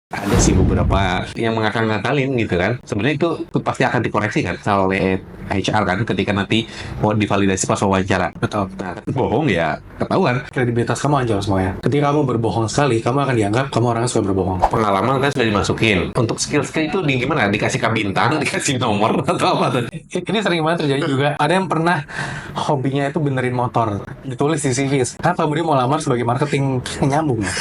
Ada sih beberapa yang ngakal-ngakalin gitu kan. Sebenarnya itu pasti akan dikoreksi kan oleh HR kan ketika nanti mau divalidasi pas wawancara. Betul. Nah, bohong ya ketahuan. Kredibilitas kamu anjlok semuanya. Ketika kamu berbohong sekali, kamu akan dianggap kamu orang yang suka berbohong. Pengalaman kan sudah dimasukin. Untuk skill-skill itu di gimana? Dikasih bintang, dikasih nomor atau apa tuh? Ini sering banget terjadi juga. Ada yang pernah hobinya itu benerin motor, ditulis di CV. Kan kamu dia mau lamar sebagai marketing, nyambung ya.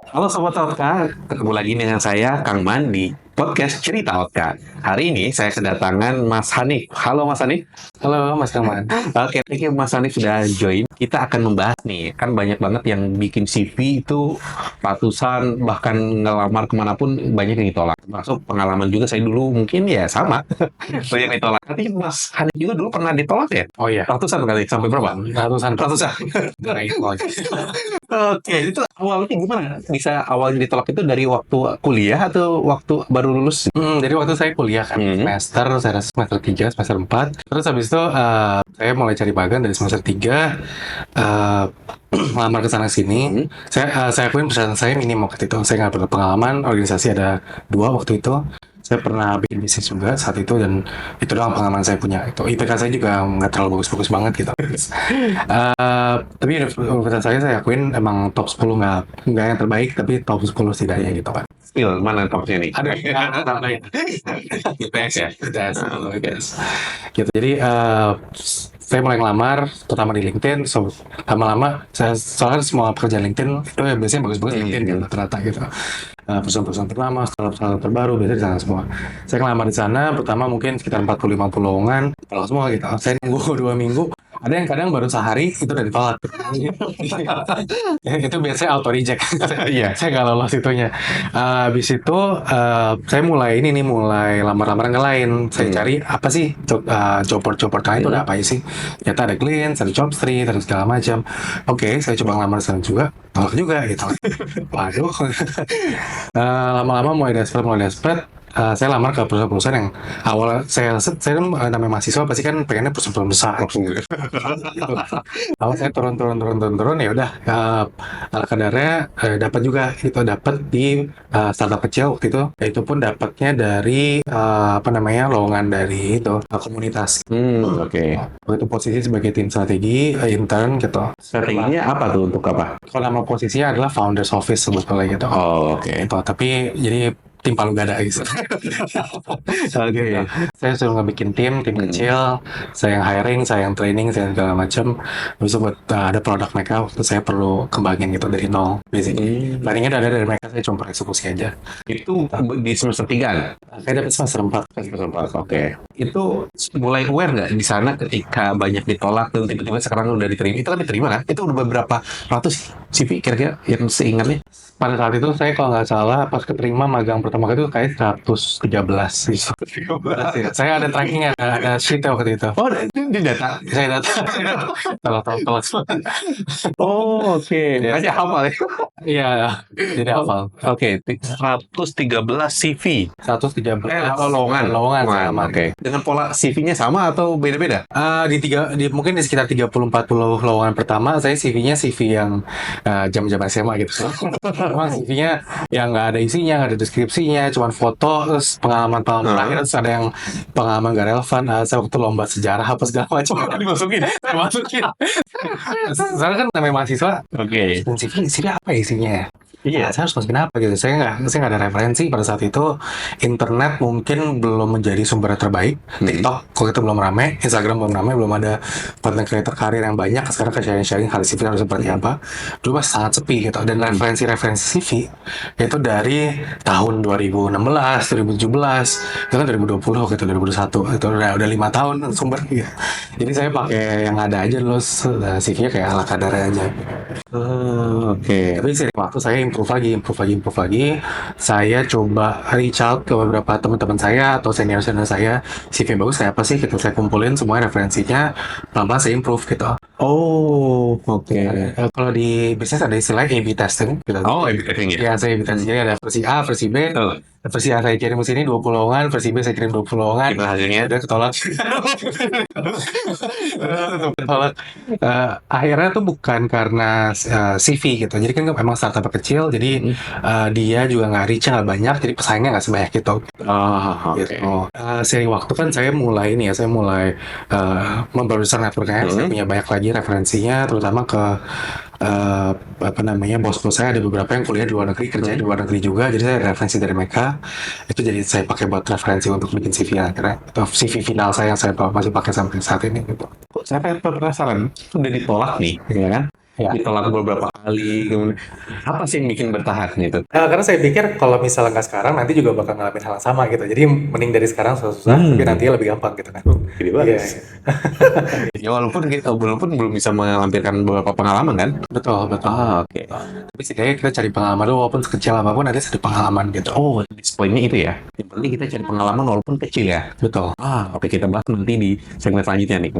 Halo Sobat Otka, ketemu lagi dengan saya Kang Man di podcast Cerita Otka. Hari ini saya kedatangan Mas Hanif. Halo Mas Hanif. Halo Mas Kaman. Oke, thank you Mas Hanif sudah join. Kita akan membahas nih, kan banyak banget yang bikin CV itu ratusan, bahkan ngelamar kemanapun banyak yang ditolak. Masuk pengalaman juga saya dulu mungkin ya sama, banyak yang ditolak. Tapi Mas Hanif juga dulu pernah ditolak ya? Oh iya, Ratusan kali, sampai berapa? ratusan. Ratusan. Oke, itu awalnya gimana? Bisa awalnya ditolak itu dari waktu kuliah atau waktu baru lulus? Jadi waktu saya kuliah kan, saya rasa semester 3, semester 4. Terus habis itu saya mulai cari magang dari semester 3, ngelamar ke sana sini. Saya akuin perusahaan saya minim waktu itu. Saya nggak berpengalaman, organisasi ada 2 waktu itu. Saya pernah bikin bisnis juga saat itu, dan itu doang pengalaman saya punya. Itu IPK saya juga nggak terlalu bagus-bagus banget gitu. Tapi universitas saya akuin emang top 10, nggak yang terbaik, tapi top 10 setidaknya gitu kan. Skill, mana topnya nih? Ada yang IPS ya? IPS. Gitu. Jadi saya mulai ngelamar, terutama di LinkedIn. So, lama-lama soalnya semua pekerjaan LinkedIn itu ya biasanya bagus-bagus LinkedIn gitu, rata-rata gitu. Perusahaan-perusahaan ternama, startup terbaru biasanya di sana semua. Saya ngelamar di sana, pertama mungkin sekitar 40-50 lowongan, kalau semua gitu. Saya nunggu 2 minggu. Ada yang kadang baru sehari itu udah ditolak. Itu biasanya auto reject. Iya. Saya nggak lolos itunya. Habis itu saya mulai lamar-lamar yang lain. Saya cari apa sih job board kalian itu ada apa sih? Ternyata ada Glint, ada Jobstreet, ada segala macam. Oke, saya coba ngelamar sana juga, tolak juga gitu. Waduh. Lama-lama mulai desperate. Saya lamar ke perusahaan-perusahaan yang awal saya kan namanya mahasiswa pasti kan pengennya perusahaan besar. Awal saya turun ya udah, ala kadarnya dapat juga itu, dapat di startup kecil waktu itu. Itu pun dapatnya dari lowongan dari itu komunitas. Oke. Waktu itu posisi sebagai tim strategi, intern gitu. Strateginya apa tuh, untuk apa? Kalau nama posisinya adalah founders office sebetulnya gitu. Oh, oke. Gitu. Tapi jadi tim palu gada gitu. Oke. Saya suruh ngebikin tim kecil, saya yang hiring, saya yang training, saya yang segala macam. Terus buat ada produk mereka, waktu saya perlu kembangin gitu dari nol. Basically, planningnya udah ada dari mereka, saya cuma eksekusi aja. Itu di semester 3 kan? Saya dapat semester 4. Semester 4, oke. Itu mulai aware nggak di sana ketika banyak ditolak dan tiba-tiba sekarang udah diterima? Itu kan diterima kan? Itu udah beberapa ratus CV kira-kira yang seingatnya? Pada saat itu saya kalau nggak salah pas keterima magang pertama kali itu kayak 113 gitu. Saya ada trackingnya, ada sheet waktu itu. Oh, di data. Saya data. Tolong. Oh, oke. Makanya hafal ya. Iya, jadi hafal. Oke, 113 CV. 113 Lowongan. sama. Oke. Dengan pola CV-nya sama atau beda-beda? Mungkin di sekitar 30-40 lowongan pertama saya CV-nya CV yang jam-jam SMA gitu. Emang CV-nya yang nggak ada isinya, nggak ada deskripsinya, cuma foto, terus pengalaman terakhir, terus ada yang pengalaman nggak relevan. Saya waktu lomba sejarah apa segala macam dimasukin. Soalnya kan namanya mahasiswa. Oke. CV apa isinya? Iya. Saya harus masukin apa gitu. Saya nggak ada referensi pada saat itu. Internet mungkin belum menjadi sumber terbaik. TikTok kalau itu belum rame, Instagram belum rame, belum ada content creator karir yang banyak. Sekarang ke sharing hal CV harus seperti apa. Dulu masih sangat sepi gitu. Dan referensi CV itu dari tahun 2016, 2017, itu kan 2020 gitu, 2021. Itu udah 5 tahun sumber gitu. Jadi saya pakai yang ada aja dulu, CV-nya kayak ala kadarnya aja. Oke. Tapi seiring waktu saya improve lagi. Saya coba reach out ke beberapa teman-teman saya atau senior saya. CV bagus kayak apa sih? Gitu. Saya kumpulin semua referensinya, pelan-pelan saya improve gitu. Oh, oke. Kalau di bisnis ada istilah A/B testing. Gitu. Oh, A/B testing ya. Ya, saya A/B testing. Jadi ada versi A, versi B, Betul. Versi yang saya kirim ke sini 20 lowongan, versi B saya kirim 20 lowongan. Gimana hasilnya? Udah ketolak. Ketolak. Akhirnya tuh bukan karena CV gitu. Jadi kan memang startup kecil, jadi dia juga nggak reach nggak banyak, jadi pesaingnya nggak sebanyak gitu. Oke. Gitu. Seiring waktu kan saya mulai memperbesar networknya. Saya punya banyak lagi referensinya, terutama ke apa namanya bos-bos saya ada beberapa yang kuliah di luar negeri, kerja di luar negeri juga, jadi saya ada referensi dari mereka. Itu jadi saya pakai buat referensi untuk bikin CV akhirnya, atau CV final saya yang saya masih pakai sampai saat ini gitu. Saya penasaran, udah ditolak nih, ya kan? Ya. Ditolak beberapa kali, kemudian apa sih yang bikin bertahan gitu? Karena saya pikir kalau misalnya nggak sekarang, nanti juga bakal ngalamin hal yang sama gitu. Jadi mending dari sekarang susah-susah, tapi nantinya lebih gampang gitu kan. Jadi bagus. Ya walaupun belum bisa melampirkan beberapa pengalaman kan? Betul. Oke. Tapi setidaknya kita cari pengalaman dulu, walaupun sekecil apapun ada satu pengalaman gitu. Oh, poinnya itu ya. Yang penting kita cari pengalaman walaupun kecil ya. Betul. Oke, kita bahas nanti di segmen selanjutnya nih.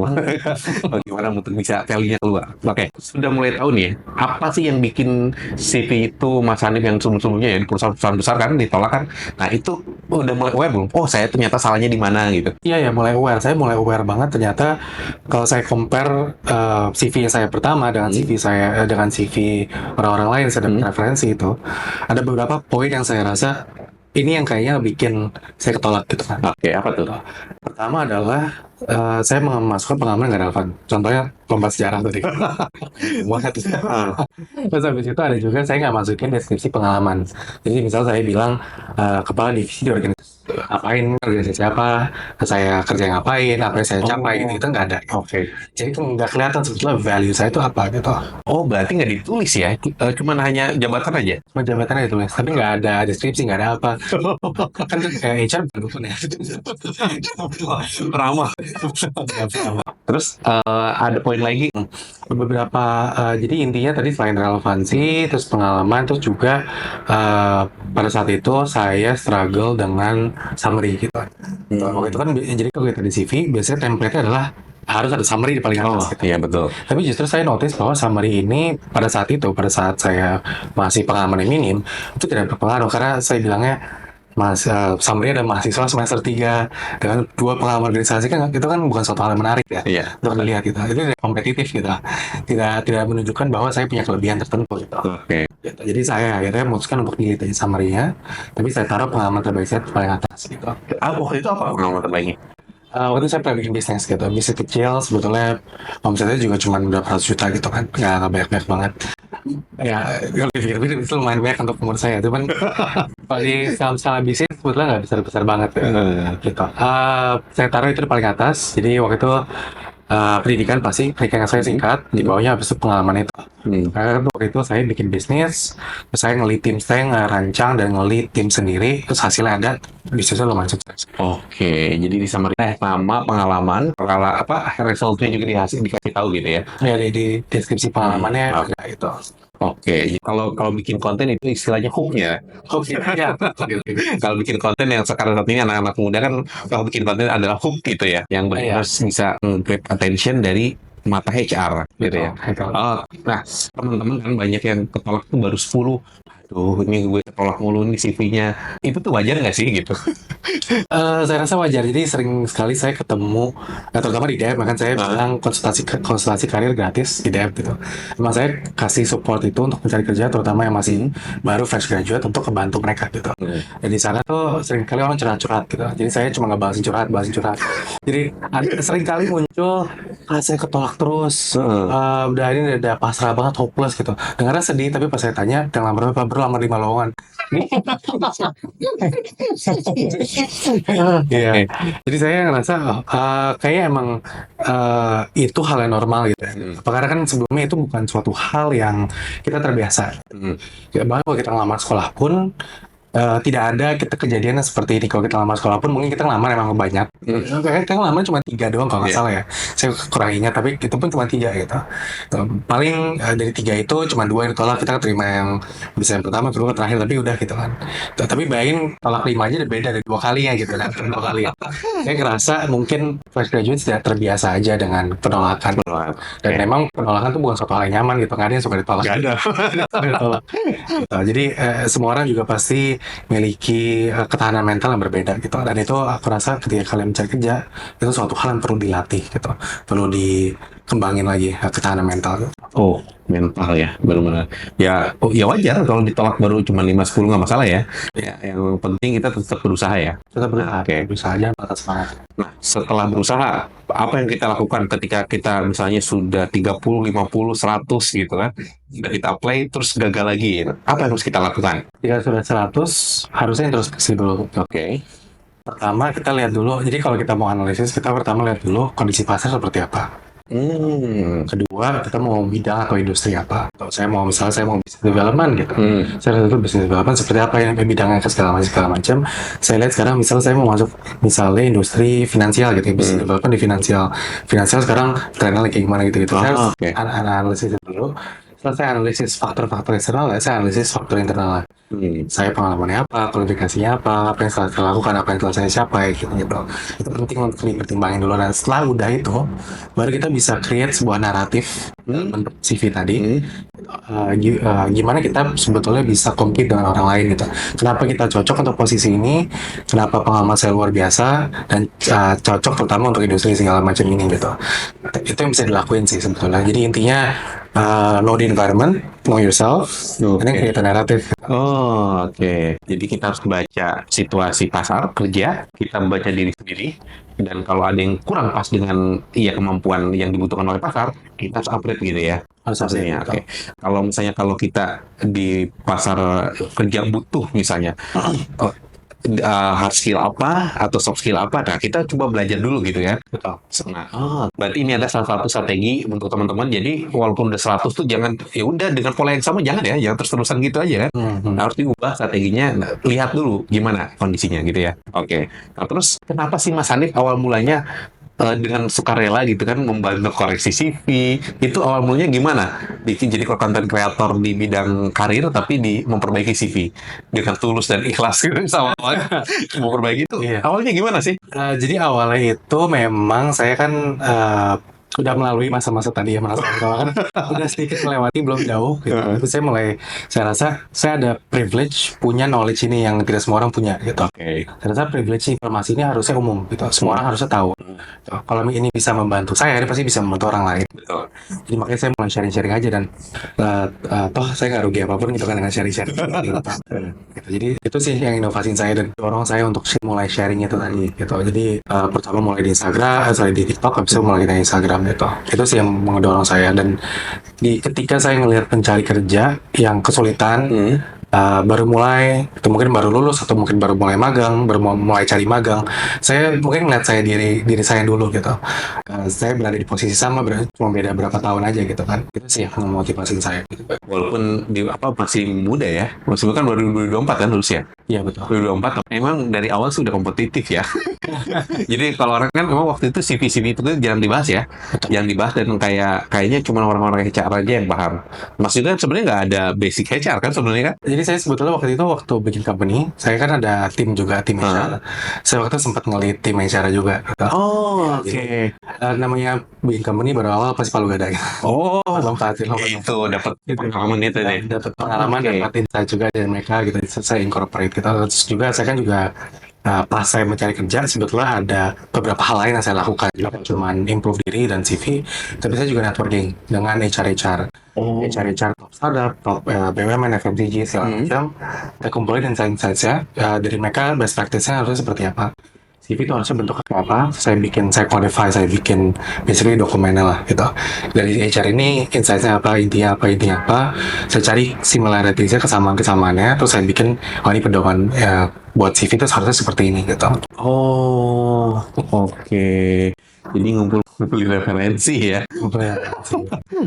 Bagaimana untuk bisa value-nya keluar. Oke, sudah mulai tahu nih ya, apa sih yang bikin CV itu Mas Hanif yang sebelum-sebelumnya ya di perusahaan-perusahaan besar kan ditolak kan? Nah itu udah mulai aware belum? Oh saya ternyata salahnya di mana gitu. Iya, mulai aware. Saya mulai aware banget ternyata kalau saya compare CV saya pertama dengan dengan CV orang-orang lain saya dapat referensi itu, ada beberapa poin yang saya rasa ini yang kayaknya bikin saya ketolak gitu kan. Oke, apa tuh? Pertama adalah saya memasukkan pengalaman nggak relevan. Contohnya lomba sejarah tadi. Banget. Terus habis itu ada juga saya nggak masukin deskripsi pengalaman. Jadi misal saya bilang kepala divisi di organisasi ngapain, organisasi apa, saya kerja ngapain, apa yang saya capai, itu nggak ada. Oke. Jadi itu nggak kelihatan sebetulnya value saya itu apa gitu. Oh berarti nggak ditulis ya? Cuman hanya jabatan aja? Cuma jabatannya ditulis, tapi nggak ada deskripsi, nggak ada apa. Kan kayak HR bukan ya. Ramah. Terus ada poin lagi. Beberapa jadi intinya tadi selain relevansi, terus pengalaman, terus juga pada saat itu saya struggle dengan summary gitu. Waktu itu kan jadi kalau kita di CV biasanya template-nya adalah harus ada summary di paling atas. Iya betul. Tapi justru saya notice bahwa summary ini pada saat saya masih pengalaman yang minim, itu tidak berpengaruh karena saya bilangnya summary ada mahasiswa semester 3 dengan 2 pengalaman organisasi kan itu kan bukan suatu hal yang menarik ya. Iya. Untuk dilihat gitu. Itu tidak kompetitif gitu. Tidak menunjukkan bahwa saya punya kelebihan tertentu gitu. Oke. Gitu. Jadi saya akhirnya memutuskan untuk delete aja summary-nya, tapi saya taruh pengalaman terbaik saya paling atas gitu. Waktu itu apa pengalaman terbaiknya? Waktu itu saya pernah bikin bisnis gitu, bisnis kecil sebetulnya omsetnya juga cuma berapa ratus juta gitu kan, nggak banyak banget. Ya kalau dipikir-pikir itu lumayan banyak untuk umur saya, cuman kalau di skala bisnis sebetulnya nggak besar banget ya. Gitu. Saya taruh itu di paling atas, jadi waktu itu pendidikan yang saya singkat, di bawahnya habis itu pengalaman itu. Karena waktu itu saya bikin bisnis, terus saya nge-lead tim, saya ngerancang dan nge-lead tim sendiri, terus hasilnya ada, bisnisnya lumayan sukses. Oke, jadi di summary nama, pengalaman, resultnya juga dikasih tahu gitu ya. Ya di deskripsi pengalamannya ada itu. Oke, kalau bikin konten itu istilahnya hook-nya. Oke, ya. Kalau bikin konten yang sekarang saat ini anak-anak muda kan kalau bikin konten adalah hook gitu ya, yang benar bisa grab attention dari mata HR gitu ya. Nah, teman-teman kan banyak yang ketolak tuh baru 10. Aduh, ini gue ketolak mulu nih CV-nya. Itu tuh wajar nggak sih gitu? Saya rasa wajar. Jadi sering sekali saya ketemu, terutama di Dev, bahkan saya bilang konsultasi karir gratis di Dev gitu. Emang saya kasih support itu untuk mencari kerja, terutama yang masih baru fresh graduate untuk membantu mereka gitu. Dan di sana tuh sering kali orang curhat gitu. Jadi saya cuma nggak bahasin curhat. Jadi sering kali muncul, saya ketolak terus, udah ini udah pasrah banget, hopeless gitu. Dengarnya sedih, tapi pas saya tanya, yang lamar lamar 5 lowongan. Iya. Jadi saya ngerasa kayaknya emang itu hal yang normal gitu. Karena kan sebelumnya itu bukan suatu hal yang kita terbiasa. Bahkan kalau kita ngelamar sekolah pun tidak ada kejadiannya seperti ini. Kalau kita ngelamar sekolah pun mungkin kita ngelamar emang banyak. Kita ngelamar cuma 3 doang kalau nggak salah ya. Saya kurang ingat, tapi itu pun cuma 3 gitu. Paling dari 3 itu cuma 2 yang ditolak, kita terima yang bisa yang pertama, kedua, terakhir, tapi udah gitu kan. Tapi bayangin tolak 5 aja udah beda dari 2 kali ya gitu kan. 2 kali. Saya ngerasa mungkin fresh graduate tidak terbiasa aja dengan penolakan. Dan memang penolakan itu bukan suatu hal yang nyaman gitu. Nggak ada yang suka ditolak. Nggak ada. Ditolak. Gitu. Jadi semua orang juga pasti miliki ketahanan mental yang berbeda gitu. Dan itu aku rasa ketika kalian mencari kerja itu suatu hal yang perlu dilatih gitu, perlu dikembangin lagi ketahanan mental. Oh, mental ya, benar-benar. Ya, oh, ya wajar kalau ditolak baru cuma 5-10 nggak masalah ya. Ya, yang penting kita tetap berusaha ya. Kita berusaha, Oke. berusaha aja patah semangat. Nah, setelah berusaha, apa yang kita lakukan ketika kita misalnya sudah 30, 50, 100 gitu kan? Udah kita apply terus gagal lagi. Apa yang harus kita lakukan? Jika sudah 100, harusnya introspeksi dulu. Oke. Pertama kita lihat dulu, jadi kalau kita mau analisis, kita pertama lihat dulu kondisi pasar seperti apa. Kedua, kita mau bidang atau industri apa. Atau misalnya saya mau business development gitu. Saya lihat itu business development seperti apa yang bidangnya ke segala macam. Saya lihat sekarang misalnya saya mau masuk misalnya industri finansial gitu, business development di finansial. Finansial sekarang trennya lagi gimana gitu. Saya harus Oke. analisis dulu. Setelah saya analisis faktor-faktor eksternal, saya analisis faktor internal. Saya pengalamannya apa, kualifikasinya apa yang telah saya lakukan, apa yang telah saya capai gitu. Itu penting untuk dipertimbangin dulu. Dan setelah udah itu, baru kita bisa create sebuah naratif bentuk CV tadi. Gimana kita sebetulnya bisa compete dengan orang lain gitu. Kenapa kita cocok untuk posisi ini, kenapa pengalaman saya luar biasa, dan cocok terutama untuk industri segala macam ini gitu. Itu yang bisa dilakuin sih sebetulnya. Jadi intinya know the environment, know yourself, and then create a narrative. Oh, oke. Jadi kita harus baca situasi pasar kerja, kita baca diri sendiri, dan kalau ada yang kurang pas dengan kemampuan yang dibutuhkan oleh pasar, kita harus upgrade gitu ya. Harus upgrade, Maksudnya, betul. oke. Kalau misalnya kita di pasar kerja butuh misalnya hard skill apa atau soft skill apa, nah kita coba belajar dulu gitu ya. Betul. Nah, berarti ini ada salah satu strategi untuk teman-teman. Jadi walaupun udah 100 tuh jangan ya udah dengan pola yang sama, jangan ya, jangan terus-terusan gitu aja kan. Nah, harus diubah strateginya. Nah, lihat dulu gimana kondisinya gitu ya. Oke. Nah, terus kenapa sih Mas Hanif awal mulanya dengan sukarela gitu kan membantu koreksi CV, itu awal mulanya gimana? Jadi konten kreator di bidang karir tapi memperbaiki CV dengan tulus dan ikhlas gitu sama memperbaiki itu. Iya. Awalnya gimana sih? Jadi awalnya itu memang saya kan udah melalui masa-masa tadi ya, merasa kan udah sedikit melewati, belum jauh gitu. Tapi saya rasa saya ada privilege punya knowledge ini yang tidak semua orang punya gitu. Oke. Saya rasa privilege informasi ini harusnya umum gitu. Semua orang harusnya tahu. Gitu. Kalau ini bisa membantu saya, ini pasti bisa membantu orang lain. Betul. Jadi makanya saya mulai sharing-sharing aja, dan toh saya nggak rugi apapun gitu kan dengan sharing-sharing. Gitu. Jadi itu sih yang inovasiin saya dan dorong saya untuk mulai sharing itu tadi gitu. Jadi pertama mulai di Instagram, di TikTok, habis itu mulai di Instagram gitu. Itu sih yang mendorong saya. Dan ketika saya ngelihat pencari kerja yang kesulitan, baru mulai, atau mungkin baru lulus, atau mungkin baru mulai magang, baru mulai cari magang, saya mungkin ngeliat saya diri saya dulu gitu. Saya berada di posisi sama, cuma beda berapa tahun aja gitu kan. Itu sih yang memotivasi saya gitu. Walaupun masih muda ya, maksudnya kan baru 2024 kan lulus ya. Iya betul. 2024 emang dari awal sudah kompetitif ya. Jadi kalau orang kan memang waktu itu CV itu kan jarang dibahas ya. Yang dibahas dan kayaknya cuma orang-orang HR aja yang paham. Maksudnya sebenarnya nggak ada basic HR kan sebenarnya kan. Jadi saya sebetulnya waktu bikin company, saya kan ada tim HR. Saya waktu itu sempat ngelit tim HR juga. Gitu. Oh, oke. Namanya bikin company baru awal pasti palu gada. Gitu. Oh, Lompatin. itu dapat pengalaman itu deh. Dapat pengalaman, dapat insight juga dari mereka gitu. Saya incorporate gitu. Terus juga saya kan juga pas saya mencari kerja, sebetulnya ada beberapa hal lain yang saya lakukan. Bukan cuma improve diri dan CV, tapi saya juga networking dengan HR top startup, top BUMN, FMCG segala macam. Saya kumpulin insight-insightnya dari mereka, best practice-nya harusnya seperti apa. CV itu harusnya bentuknya kayak apa, saya qualify, saya bikin basically dokumennya lah gitu. Dari HR ini insight-nya apa, intinya apa, saya cari similarity-nya, kesamaannya, terus saya bikin, ini pedoman buat CV itu harusnya seperti ini gitu. Oh, oke. Jadi ngumpulin referensi ya.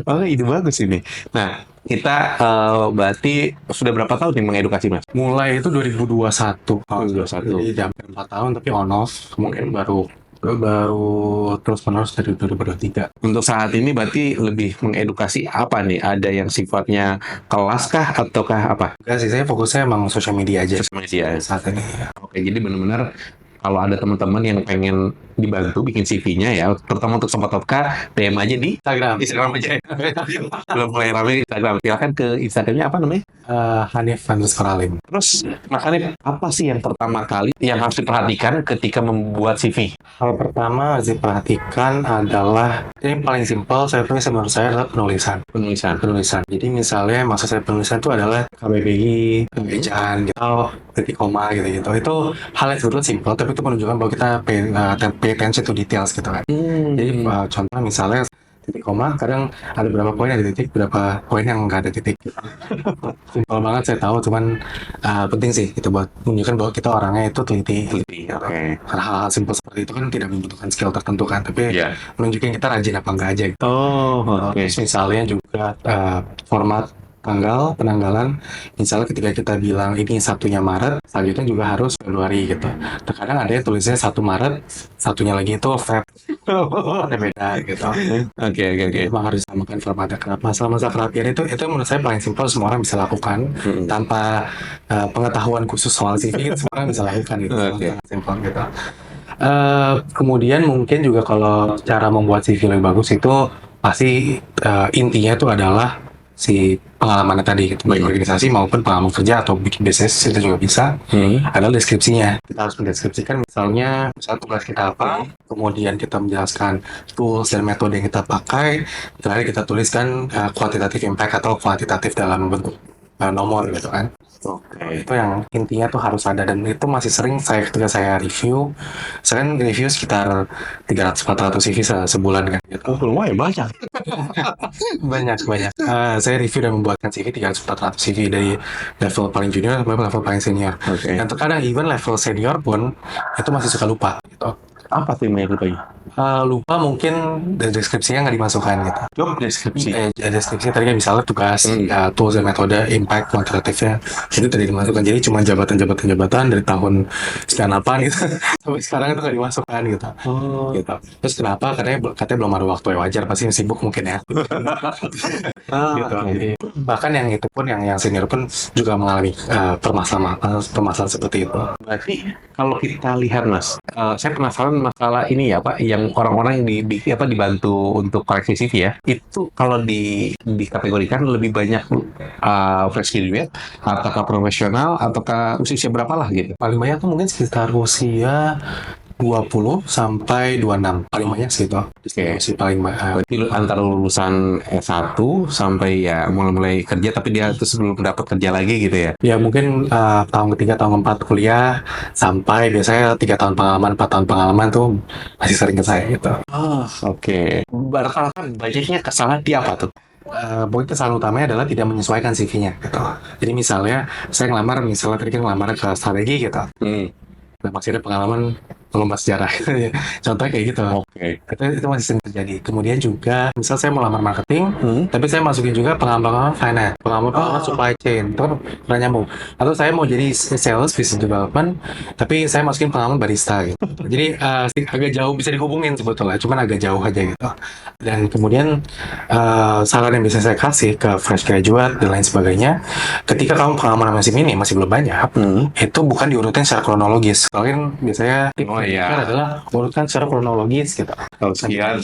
Oh, ide bagus ini. Nah, kita berarti sudah berapa tahun nih mengedukasi Mas? Mulai itu 2021. 2021. Jadi hampir 4 tahun, tapi on off. Mungkin baru terus-menerus dari 2023. Untuk saat ini berarti lebih mengedukasi apa nih? Ada yang sifatnya kelas kah ataukah apa? Enggak sih, saya fokusnya emang social media aja Sosial media. saat ini. Ya. Oke, jadi benar-benar kalau ada teman-teman yang pengen dibantu bikin CV-nya ya, terutama untuk Sobat Totka, DM aja di Instagram aja. Belum mulai rame Instagram. Silakan ke Instagramnya apa namanya? Hanif_Alim. Terus makanya apa sih yang pertama kali yang harus diperhatikan ketika membuat CV? Hal pertama harus diperhatikan adalah ini paling simpel saya tulis menurut saya adalah penulisan. Penulisan. Jadi misalnya maksud saya penulisan itu adalah KBBI, ejaan gitu, atau titik koma gitu. Itu hal yang sebetulnya simpel, tapi itu menunjukkan bahwa kita pay attention to details gitu kan. Jadi contoh misalnya titik koma, kadang ada beberapa poin yang ada titik, beberapa poin yang nggak ada titik. Simpel banget saya tahu, cuman penting sih itu buat menunjukkan bahwa kita orangnya itu teliti. Oke. Karena hal-hal simpel seperti itu kan tidak membutuhkan skill tertentu kan, tapi Iya. menunjukkan kita rajin apa enggak aja gitu. Oke. Terus misalnya juga format tanggal penanggalan, misalnya ketika kita bilang ini 1-nya Maret, selanjutnya juga harus Februari gitu. Terkadang ada yang tulisnya 1 Maret, satunya lagi itu Feb. Ada beda gitu. Oke. Memang harus disamakan formatnya. Masalah-masalah kerapian itu menurut saya paling simpel, semua orang bisa lakukan tanpa pengetahuan khusus soal CV, semua orang bisa lakukan gitu. Oke. Sangat simpel gitu. Kemudian mungkin juga kalau cara membuat CV lebih bagus itu pasti intinya itu adalah si pengalamannya tadi gitu, baik organisasi maupun pengalaman kerja atau bikin bisnis itu juga bisa. Adalah deskripsinya, kita harus mendeskripsikan misalnya tugas kita apa, kemudian kita menjelaskan tools dan metode yang kita pakai, terakhir kita tuliskan quantitative impact atau kuantitatif dalam bentuk nomor gitu kan. Oke. Itu yang intinya tuh harus ada, dan itu masih sering ketika saya review, saya kan review sekitar 300-400 CV sebulan kan gitu. Lumayan banyak. Banyak. Saya review dan membuatkan CV 300-400 CV dari level paling junior sampai level paling senior. Oke. Dan terkadang even level senior pun itu masih suka lupa gitu. Apa sih yang lupanya? Lupa mungkin deskripsinya nggak dimasukkan gitu. Job deskripsi. Deskripsinya tadi kan misalnya tugas, tools dan metode, impact, kuantitatifnya itu tidak dimasukkan. Jadi cuma jabatan dari tahun 98 gitu sampai sekarang itu nggak dimasukkan gitu. Gitu. Terus kenapa? Katanya belum ada waktu, ya wajar, pasti sibuk mungkin ya. Gitu. Jadi, bahkan yang itu pun yang senior pun juga mengalami permasalahan seperti itu. Berarti kalau kita lihat Mas, saya penasaran masalah ini ya Pak, yang orang-orang yang dibantu untuk koreksi CV ya, itu kalau dikategorikan lebih banyak fresh graduate, ataukah profesional, ataukah usia berapa lah gitu? Paling banyak tuh mungkin sekitar usia 20 sampai 26, paling banyak sih itu. Distribusi paling banyak. Berarti antara lulusan S1 sampai ya mulai kerja, tapi dia terus belum dapat kerja lagi gitu ya? Ya mungkin tahun ketiga, tahun keempat kuliah, sampai biasanya 3 tahun pengalaman, 4 tahun pengalaman tuh masih sering ke saya gitu. Oke. Rata-rata banyaknya kesalahan di apa tuh? Poin kesalahan utamanya adalah tidak menyesuaikan CV-nya gitu. Jadi misalnya saya misalnya tadi kan ngelamar ke strategi gitu. Nah, masih ada pengalaman lomba sejarah. Contohnya kayak gitu. Oke. Itu masih sering terjadi. Kemudian juga, misal saya mau lamar marketing, tapi saya masukin juga pengalaman finance, pengalaman supply chain, itu kan pernah nyambung. Atau saya mau jadi sales, business development, tapi saya masukin pengalaman barista gitu. Jadi agak jauh, bisa dihubungin sebetulnya, cuman agak jauh aja gitu. Dan kemudian saran yang bisa saya kasih ke fresh graduate dan lain sebagainya, ketika kamu pengalaman masih minim, masih belum banyak, itu bukan diurutin secara kronologis. Kalian biasanya adalah urutkan secara kronologis gitu. Sekian.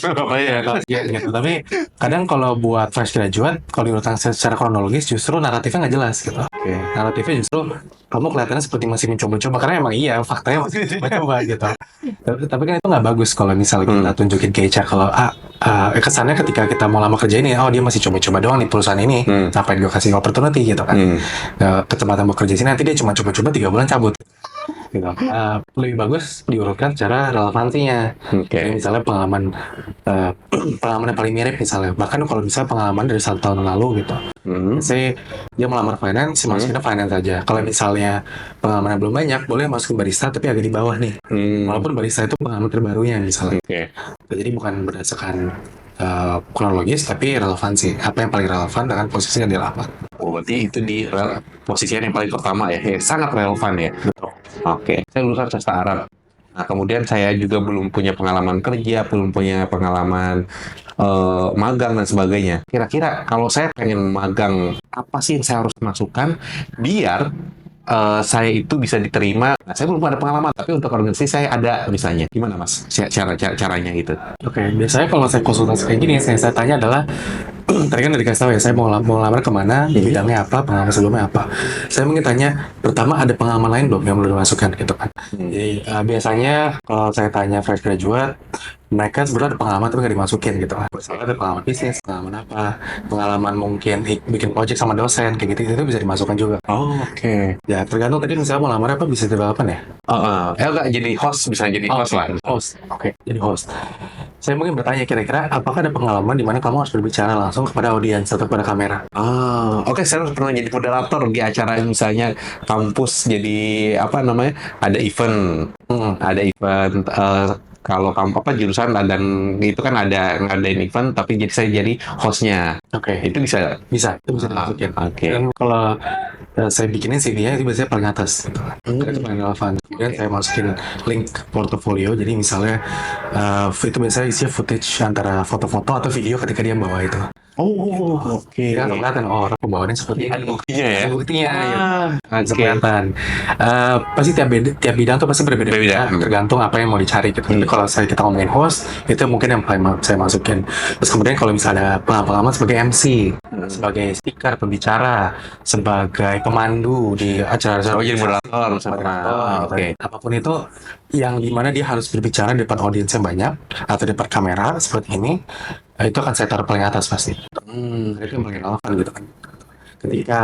Gitu. Tapi kadang kalau buat fresh graduate, kalau diurutkan secara kronologis justru naratifnya nggak jelas gitu. Naratifnya justru kamu kelihatannya seperti masih mencoba-coba, karena emang iya faktanya masih mencoba gitu. Tapi kan itu nggak bagus kalau misalnya kita tunjukin ke HR kalau kesannya ketika kita mau lama kerja ini, dia masih coba-coba doang nih perusahaan ini, sampai gue kasih opportunity gitu kan. Kesempatan bekerja sini, nanti dia cuma coba-coba 3 bulan cabut. Gitu. Lebih bagus diurutkan secara relevansinya. Jadi misalnya pengalaman yang paling mirip misalnya, bahkan kalau bisa pengalaman dari 1 tahun lalu gitu. Saya dia melamar finance, masukin finance aja. Kalau misalnya pengalaman belum banyak, boleh masukin barista tapi agak di bawah nih. Walaupun barista itu pengalaman terbarunya misalnya. Jadi bukan berdasarkan kronologis tapi relevansi, apa yang paling relevan dengan posisinya di lapangan. Berarti itu di posisinya yang paling pertama ya, sangat relevan ya. Betul. Oke, saya lulusan sastra Arab. Nah, kemudian saya juga belum punya pengalaman kerja, belum punya pengalaman magang dan sebagainya. Kira-kira kalau saya pengen magang, apa sih yang saya harus masukkan biar saya itu bisa diterima. Nah, saya belum ada pengalaman, tapi untuk organisasi saya ada misalnya. Gimana Mas? Caranya gitu. Oke, biasanya kalau saya konsultasi kayak gini, saya tanya adalah tadi kan udah dikasih tahu ya, saya mau lamar kemana, di bidangnya apa, pengalaman sebelumnya apa. Saya mungkin tanya, pertama ada pengalaman lain belum yang belum dimasukkan gitu kan. Jadi biasanya kalau saya tanya fresh graduate, mereka sebenarnya ada pengalaman tapi nggak dimasukin gitu kan. Misalnya ada pengalaman bisnis, pengalaman apa, pengalaman mungkin bikin project sama dosen, kayak gitu, itu bisa dimasukkan juga. Oh, oke. Ya tergantung tadi misalnya mau lamar apa, bisa developer ya. Enggak jadi host, bisa jadi host lah. Host, oke, jadi host. Saya mungkin bertanya kira-kira apakah ada pengalaman di mana kamu harus berbicara langsung kepada audiens atau kepada kamera? Oke, saya pernah jadi moderator di acara misalnya kampus, jadi apa namanya, ada event, kalau kamu apa jurusan dan itu kan ada ngadain event, tapi jadi saya jadi hostnya. Oke, Itu bisa. itu bisa dimasukin. Oke. Dan kalau saya bikinin CV-nya itu biasanya paling atas gitu. Karena itu paling relevan. Kemudian saya masukin link portofolio. Jadi misalnya itu biasanya isinya footage antara foto-foto atau video ketika dia bawa itu. Oh, oke. Jadi kan kelihatan orang pembawaannya seperti Ada ini. buktinya ya. Ada buktinya. Ya. Bisa Oke. kelihatan. Pasti tiap bidang tuh pasti berbeda. Berbeda. Tergantung apa yang mau dicari gitu. Tapi kalau kita ngomongin host, itu mungkin yang paling saya masukin. Terus kemudian kalau misalnya ada pengalaman sebagai MC, sebagai speaker, pembicara, sebagai pemandu di acara-acara. Oh, jadi moderator misalnya. Oke. Apapun itu yang dimana dia harus berbicara di depan audiens yang banyak atau di depan kamera seperti ini, itu akan saya taruh paling atas pasti. Itu yang paling relevan gitu kan. Ketika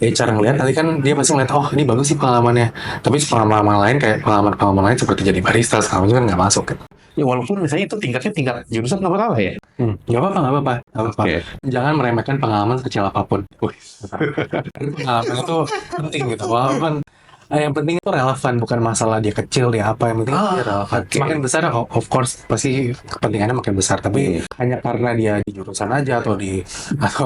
HR ngeliat, nanti kan dia pasti ngeliat, oh ini bagus sih pengalamannya. Tapi pengalaman lain kayak pengalaman lain seperti jadi barista, sekarang itu kan nggak masuk kan. Ya walaupun misalnya itu tingkat jurusan nggak apa-apa ya. Nggak apa-apa. Oke. Jangan meremehkan pengalaman sekecil apapun. Karena pengalaman itu penting gitu. Walaupun yang penting itu relevan, bukan masalah dia kecil dia apa, yang penting dia relevan. Oke. Makin besar of course pasti kepentingannya makin besar, tapi hanya karena dia di jurusan aja atau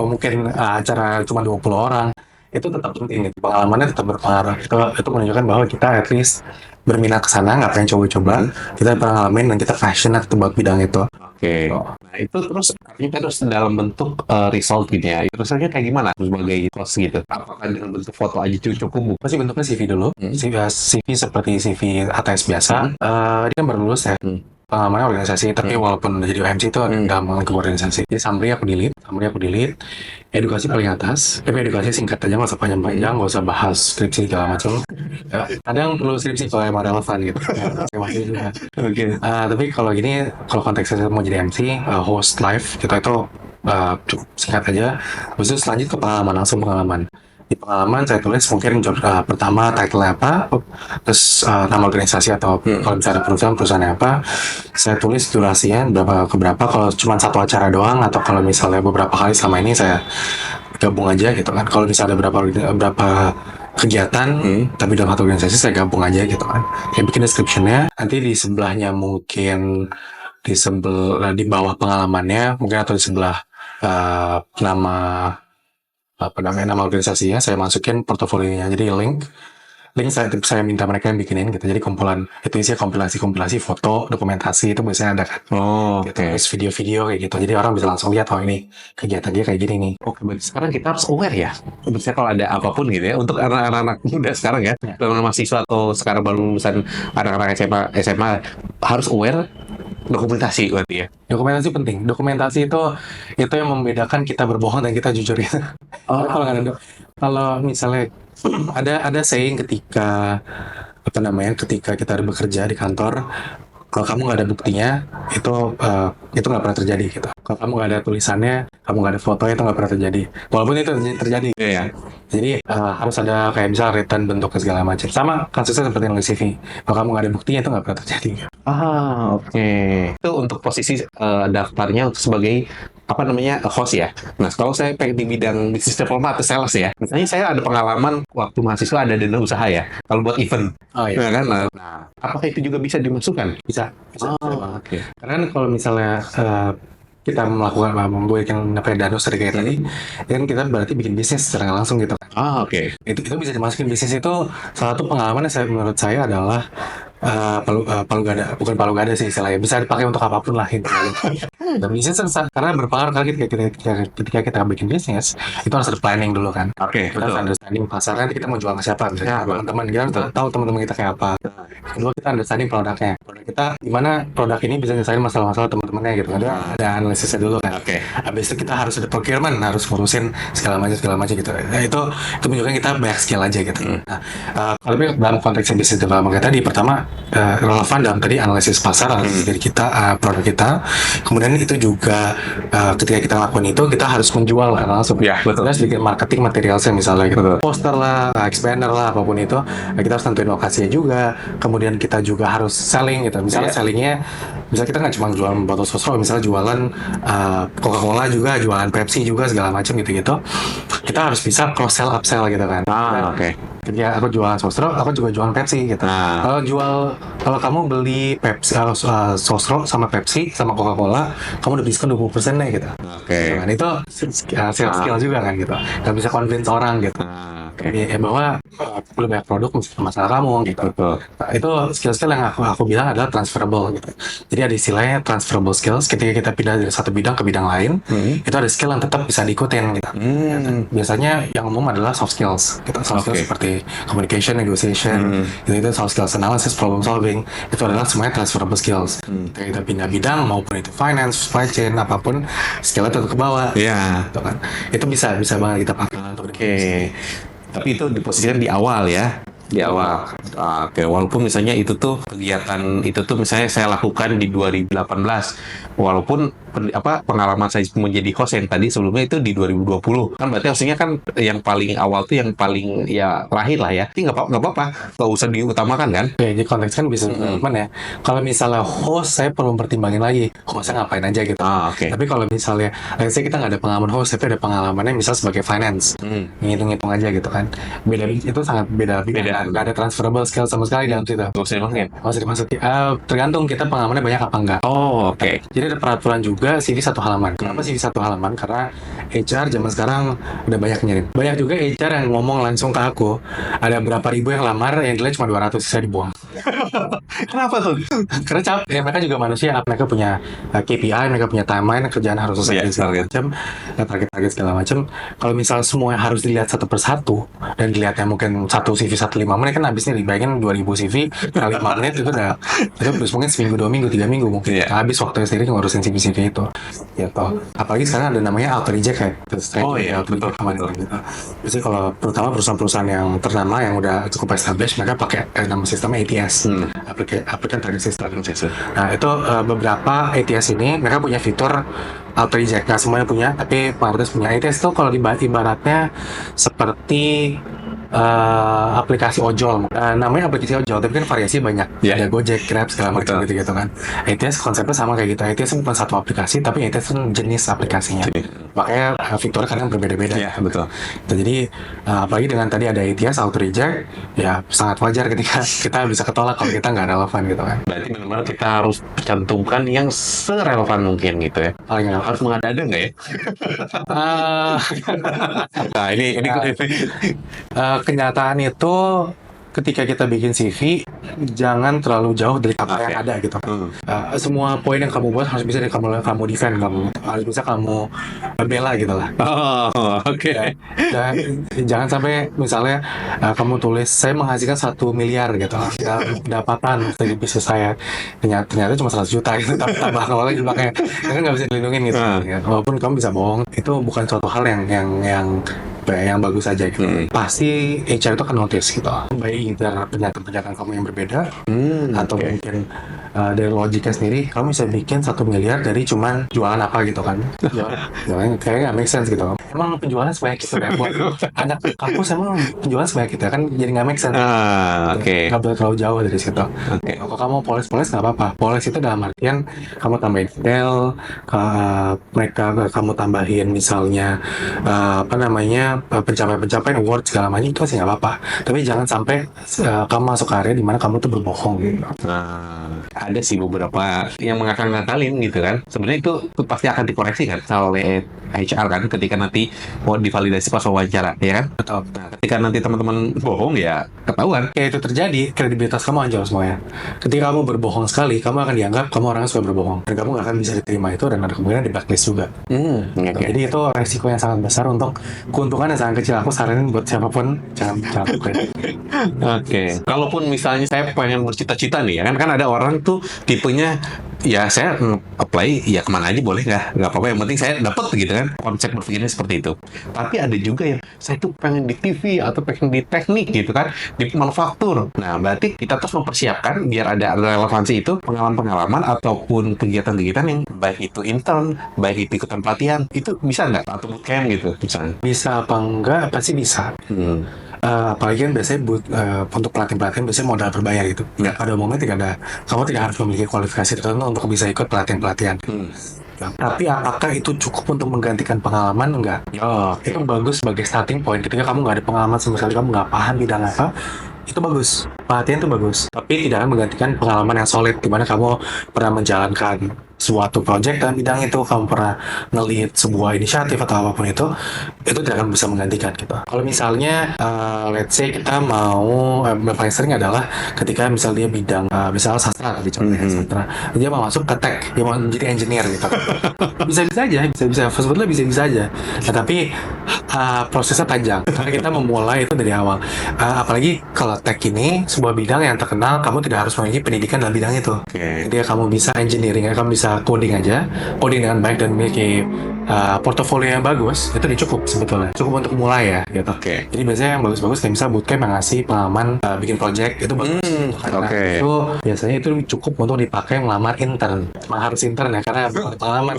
mungkin acara cuma 20 orang, itu tetap penting gitu. Pengalamannya tetap berpengaruh. Itu menunjukkan bahwa kita at least berminat ke sana, nggak pengen coba-coba, kita pernah ngalamin dan kita passionate buat bidang itu. Oke. Nah, itu terus artinya terus dalam bentuk result gitu ya. Resultnya kayak gimana sebagai host gitu? Apakah dengan bentuk foto aja cukup? Pasti bentuknya CV dulu. CV seperti CV ATS biasa. Dia kan baru lulus ya. Pengalamannya organisasi, tapi walaupun udah jadi OMC itu nggak mau ke organisasi. Jadi summary aku delete. Edukasi paling atas. Tapi edukasi singkat aja, nggak usah panjang-panjang, nggak usah bahas skripsi segala macam. Kadang perlu skripsi kalau emang relevan gitu. Saya masih juga. Oke. Tapi kalau gini, kalau konteksnya saya mau jadi MC, host live, kita itu cukup singkat aja. Terus selanjut ke pengalaman. Di pengalaman saya tulis mungkin pertama title-nya apa, terus nama organisasi atau kalau misalnya perusahaan apa, saya tulis durasinya berapa ke berapa, kalau cuma satu acara doang atau kalau misalnya beberapa kali selama ini saya gabung aja gitu kan. Kalau misalnya ada berapa kegiatan tapi dalam satu organisasi saya gabung aja gitu kan. Kayak bikin description-nya, nanti di sebelahnya mungkin di bawah pengalamannya mungkin atau di sebelah nama organisasinya saya masukin portofolionya. Jadi link saya minta mereka yang bikinin gitu. Jadi kumpulan itu isinya kompilasi foto, dokumentasi itu biasanya ada kan. Gitu. Terus video-video kayak gitu. Jadi orang bisa langsung lihat, oh ini kegiatan dia kayak gini nih. Oke, baik. Sekarang kita harus aware ya. Misalnya kalau ada apapun gitu ya, untuk anak-anak muda sekarang ya, mahasiswa atau sekarang baru lulusan anak-anak SMA harus aware dokumentasi berarti ya. Dokumentasi penting. Dokumentasi itu yang membedakan kita berbohong dan kita jujur ya. Kalau misalnya ada saying ketika kita bekerja di kantor, kalau kamu nggak ada buktinya itu nggak pernah terjadi gitu. Kalau kamu nggak ada tulisannya, kamu nggak ada fotonya, itu nggak pernah terjadi. Walaupun itu terjadi. Iya. Jadi harus ada kayak misalnya written bentuknya segala macam. Sama kasusnya seperti nulis CV. Kalau kamu nggak ada buktinya itu nggak pernah terjadi. Oke. Itu untuk posisi daftarnya untuk sebagai host ya. Nah, kalau saya pengen di bidang bisnis development atau sales ya, misalnya saya ada pengalaman waktu mahasiswa ada dana usaha ya, kalau buat event. Oh iya. Nah, kan? Nah, apakah itu juga bisa dimasukkan? Bisa banget. Oke. Karena kalau misalnya kita membuat danus kayak tadi, kan kita berarti bikin bisnis secara nggak langsung gitu. Oke. Itu bisa dimasukin. Bisnis itu salah satu pengalaman yang menurut saya adalah palu gada, bukan palu gada sih istilahnya, bisa dipakai untuk apapun lah intinya. Dan bisnis karena berpengaruh kali ketika kita bikin bisnis itu harus ada planning dulu kan. Oke, Kita harus betul. understanding pasar, nanti kita mau jual ke siapa, Ya, misalnya teman-teman kita harus tahu teman-teman kita kayak apa. Kedua, kita understanding produk kita gimana, produk ini bisa nyelesain masalah-masalah teman-temannya gitu kan. Ada analisisnya dulu kan. Oke. Habis itu kita harus ada procurement, harus ngurusin segala macam gitu. Nah, itu menunjukkan kita banyak skill aja gitu. Nah, kalau dalam konteks bisnis development kayak tadi, pertama relevan dalam tadi analisis pasar, analisis diri kita, produk kita. Kemudian itu juga ketika kita lakukan itu, kita harus menjual langsung. Ya, betul. Kita harus bikin marketing materialnya misalnya gitu. Betul. Poster lah, expander lah, apapun itu. Kita harus tentuin lokasinya juga. Kemudian kita juga harus selling gitu. Misalnya sellingnya, misalnya kita nggak cuma jualan botol sosro, misalnya jualan Coca-Cola juga, jualan Pepsi juga, segala macam gitu-gitu. Kita harus bisa cross sell, upsell gitu kan. Oke. Ketika aku jualan sosro, aku juga jualan Pepsi gitu. Kalau kamu beli Pepsi, sosro sama Pepsi sama Coca-Cola, kamu udah diskon 20% deh gitu. Oke. Kan itu sales skill juga kan gitu. Gak bisa convince orang gitu. Ya, bahwa lebih banyak produk masalah kamu gitu. Betul. Nah, itu skill-skill yang aku bilang adalah transferable gitu. Jadi ada istilahnya transferable skills. Ketika kita pindah dari satu bidang ke bidang lain, itu ada skill yang tetap bisa diikutin gitu. Biasanya yang umum adalah soft skills. Kita soft skills seperti communication, negotiation, itu soft skills, analysis, problem solving. Itu adalah semuanya transferable skills. Ketika kita pindah bidang, maupun itu finance, supply chain, apapun, skillnya tetap ke bawah. Iya. Gitu kan. Itu bisa banget kita pakai untuk Oke. Tapi itu diposisikan di awal ya. Di awal. Oke, walaupun misalnya itu tuh kegiatan itu tuh misalnya saya lakukan di 2018, walaupun pengalaman saya menjadi host yang tadi sebelumnya itu di 2020, kan berarti harusnya kan yang paling awal tuh yang paling ya terakhir lah ya. Tapi nggak apa-apa, nggak usah diutamakan kan? Oke, jadi konteks kan bisa development ya. Kalau misalnya host, saya perlu pertimbangin lagi hostnya ngapain aja gitu. Oke. Tapi kalau misalnya, let's say kita nggak ada pengalaman host, tapi ada pengalamannya misal sebagai finance, ngitung-ngitung aja gitu kan. Itu sangat beda. Nggak ada transferable skill sama sekali dalam situ. Nggak usah dimasukin. Maksudnya, tergantung kita pengalamannya banyak apa enggak. Oh, oke. Jadi ada peraturan juga CV satu halaman. Kenapa CV satu halaman? Karena HR zaman sekarang udah banyak nyirim. Banyak juga HR yang ngomong langsung ke aku, ada berapa ribu yang lamar, yang nilai cuma 200, saya dibuang. Kenapa tuh? Karena capek, mereka juga manusia, mereka punya KPI, mereka punya timeline, kerjaan harus selesai segala macam, target-target segala macam. Kalau misal semua harus dilihat satu persatu dan dilihatnya mungkin satu CV 1 5 menit, kan habisnya dibayangin 2000 CV kali 5 menit itu udah, itu mungkin seminggu, 2 minggu, 3 minggu mungkin. Habis waktunya sendiri ngurusin CV itu. Gitu. Apalagi sekarang ada namanya auto reject ya. Oh iya, betul. Gitu. Biasanya kalau terutama perusahaan-perusahaan yang ternama yang udah cukup established, mereka pakai nama sistemnya ATS, Applicant Tracking System. Nah, itu beberapa ATS ini mereka punya fitur auto reject. Nggak semuanya punya, tapi mayoritas punya. ATS itu kalau ibaratnya seperti aplikasi ojol. Namanya aplikasi ojol, tapi kan variasi banyak. Ada Gojek, Grab, segala macam gitu kan. ATS konsepnya sama kayak gitu. ATS bukan satu aplikasi, tapi ATS kan jenis aplikasinya. Makanya fiturnya kadang berbeda-beda. Iya, betul. Jadi apalagi dengan tadi ada ATS auto reject, ya sangat wajar ketika kita bisa ketolak kalau kita nggak relevan gitu kan. Berarti benar-benar kita harus cantumkan yang serelevan mungkin gitu ya. Paling relevan. Harus mengada-ada nggak ya? Nah, ini kenyataan itu ketika kita bikin CV, jangan terlalu jauh dari apa yang ada gitu. Semua poin yang kamu buat harus bisa kamu defend, harus bisa kamu bela gitu lah. Oke. Dan jangan sampai misalnya kamu tulis saya menghasilkan 1 miliar gitu, pendapatan dari bisnis saya, ternyata cuma 100 juta gitu, tapi tambah awalnya di belakangnya, itu kan nggak bisa dilindungin gitu. Walaupun kamu bisa bohong, itu bukan suatu hal yang bagus aja gitu. Pasti HR itu akan notice gitu. Baik pernyataan kamu yang berbeda, atau mungkin dari logiknya sendiri, kamu bisa bikin 1 miliar dari cuman jualan apa gitu kan. Jualan kayaknya nggak make sense gitu. Emang penjualan sebanyak itu ya buat anak kampus, emang penjualan sebanyak itu kan jadi nggak make sense. Nggak boleh terlalu jauh dari situ. Kalau kamu polis nggak apa-apa. Polis itu dalam artian kamu tambahin detail, kamu tambahin misalnya pencapaian award segala macam itu sih nggak apa-apa. Tapi jangan sampai kamu masuk ke area di mana kamu tuh berbohong gitu. Nah, ada sih beberapa yang ngakal-ngakalin gitu kan. Sebenarnya itu pasti akan dikoreksi kan oleh HR kan ketika nanti mau divalidasi pas wawancara, ya kan? Betul. Nah, ketika nanti teman-teman bohong ya ketahuan. Kayak itu terjadi, kredibilitas kamu hancur semuanya. Ketika kamu berbohong sekali, kamu akan dianggap kamu orangnya suka berbohong, dan kamu nggak akan bisa diterima itu, dan ada kemungkinan di blacklist juga. Oke. Jadi itu resiko yang sangat besar untuk keuntungan yang sangat kecil. Aku saranin buat siapapun jangan lakukan. Oke. Kalaupun misalnya saya pengen bercita-cita nih, ya kan ada orang tuh tipenya ya saya apply ya kemana aja boleh nggak apa-apa, yang penting saya dapat gitu kan, konsep berpikirnya seperti itu. Tapi ada juga yang saya tuh pengen di TV atau pengen di teknik gitu kan, di manufaktur. Nah berarti kita terus mempersiapkan biar ada relevansi itu pengalaman-pengalaman ataupun kegiatan-kegiatan yang baik itu intern, baik itu ikutan pelatihan, itu bisa nggak atau bootcamp gitu misalnya? Bisa apa enggak? Pasti bisa. Apalagi kan biasanya untuk pelatihan-pelatihan biasanya modal berbayar gitu. Nggak pada umumnya kamu tidak harus memiliki kualifikasi tertentu untuk bisa ikut pelatihan-pelatihan. Tapi apakah itu cukup untuk menggantikan pengalaman? Enggak. Itu bagus sebagai starting point. Ketika kamu nggak ada pengalaman sama sekali, kamu nggak paham bidang apa, itu bagus. Pelatihan itu bagus. Tapi tidak akan menggantikan pengalaman yang solid di mana kamu pernah menjalankan suatu project dalam bidang itu, kamu pernah nge-lead sebuah inisiatif atau apapun itu tidak akan bisa menggantikan gitu. Kalau misalnya let's say kita mau yang paling sering adalah ketika misalnya dia bidang misalnya sastra tadi contohnya sastra, dia mau masuk ke tech, dia mau menjadi engineer gitu. Bisa-bisa aja, bisa-bisa sebetulnya bisa-bisa aja. Nah, tapi prosesnya panjang karena kita memulai itu dari awal. Apalagi kalau tech ini sebuah bidang yang terkenal, kamu tidak harus memiliki pendidikan dalam bidang itu. Jadi kamu bisa engineering, kamu bisa coding dengan baik dan memiliki portofolio yang bagus, itu udah cukup sebetulnya, cukup untuk mulai ya gitu. Jadi biasanya yang bagus-bagus kayak misalnya bootcamp yang ngasih pengalaman bikin project itu bagus. Itu biasanya itu cukup untuk dipakai melamar intern. Memang harus intern ya karena belum ada pengalaman.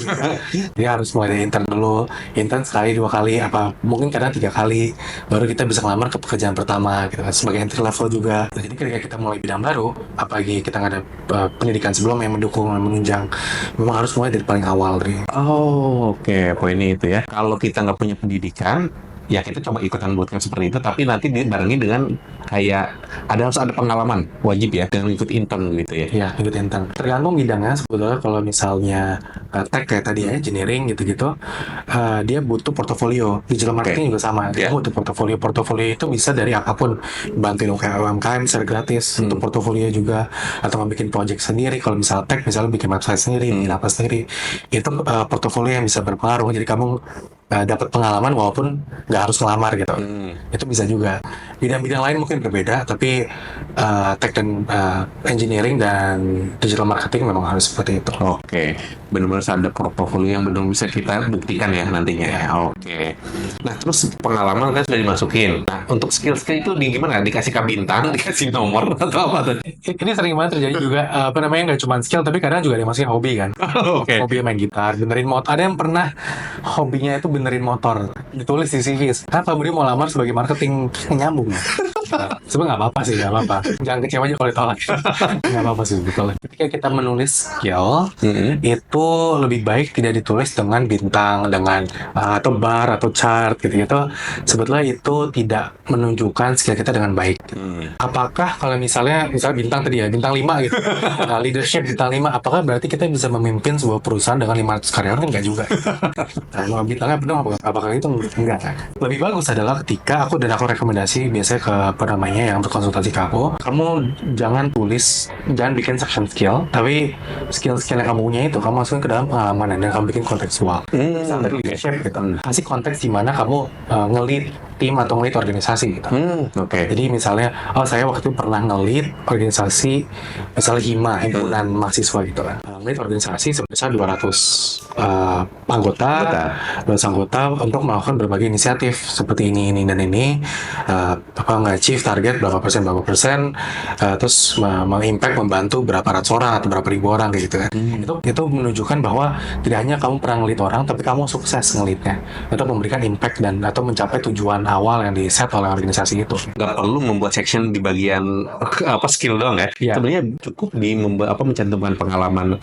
Jadi harus mulai dari intern dulu, intern sekali 2 kali apa mungkin kadang 3 kali baru kita bisa ngelamar ke pekerjaan pertama gitu kan, sebagai entry level juga. Jadi ketika kita mulai bidang baru, apalagi kita nggak ada pendidikan sebelumnya yang mendukung dan menunjang, memang harus mulai dari paling awal dari. Poinnya itu ya. Kalau kita nggak punya pendidikan, ya kita coba ikutan bootcamp seperti itu, tapi nanti dibarengi dengan kayak harus ada pengalaman wajib ya dengan ikut intern gitu ya. Ya, ikut intern. Tergantung bidangnya sebetulnya. Kalau misalnya tech kayak tadi ya, engineering gitu-gitu, dia butuh portofolio. Digital marketing juga sama. Dia butuh portofolio. Portofolio itu bisa dari apapun. Bantuin kayak UMKM secara gratis untuk portofolio juga, atau bikin project sendiri. Kalau misalnya tech, misalnya bikin website sendiri, bikin apa sendiri, itu portofolio yang bisa berpengaruh. Jadi kamu dapat pengalaman walaupun nggak harus ngelamar gitu. Itu bisa juga. Bidang-bidang lain mungkin berbeda, tapi tech dan engineering dan digital marketing memang harus seperti itu. Benar-benar ada portofolio yang benar bisa kita buktikan ya nantinya. Nah terus pengalaman kan sudah dimasukin. Nah untuk skill-skill itu gimana? Dikasih bintang, dikasih nomor atau apa tadi? Ini sering banget terjadi juga. Nggak cuma skill, tapi kadang juga dimasukin hobi kan. Hobi main gitar, benerin motor. Ada yang pernah hobinya itu benerin motor, ditulis di CV. Kan kalau dia mau lamar sebagai marketing, nyambung. Sebenarnya nggak apa-apa sih, nggak apa-apa. Jangan kecewa aja kalau ditolak. Nggak apa-apa sih sebetulnya. Ketika kita menulis skill, itu lebih baik tidak ditulis dengan bintang, dengan atau bar atau chart gitu-gitu. Sebetulnya itu tidak menunjukkan skill kita dengan baik. Apakah kalau misalnya bintang tadi ya, bintang 5 gitu, leadership bintang 5, apakah berarti kita bisa memimpin sebuah perusahaan dengan 500 karyawan? Enggak juga. Nah, bintangnya penuh apakah itu? Enggak. Lebih bagus adalah ketika aku rekomendasi biasanya ke yang berkonsultasi ke aku, kamu jangan bikin section skill, tapi skill-skill yang kamu punya itu kamu masukin ke dalam pengalaman dan kamu bikin kontekstual. Misalnya leadership gitu, kasih konteks di mana kamu nge-lead tim atau nge-lead organisasi gitu. Jadi misalnya, saya waktu itu pernah nge-lead organisasi misalnya HIMA, himpunan mahasiswa gitu kan. Nge-lead organisasi sebesar 200 anggota untuk melakukan berbagai inisiatif seperti ini dan ini, nge-achieve target berapa persen, terus mengimpact membantu berapa ratus orang atau berapa ribu orang kayak gitu kan. Itu menunjukkan bahwa tidak hanya kamu pernah nge-lead orang, tapi kamu sukses nge-leadnya untuk memberikan impact dan atau mencapai tujuan awal yang di-set oleh organisasi itu. Nggak perlu membuat section di bagian skill doang ya. Sebenarnya cukup di mencantumkan pengalaman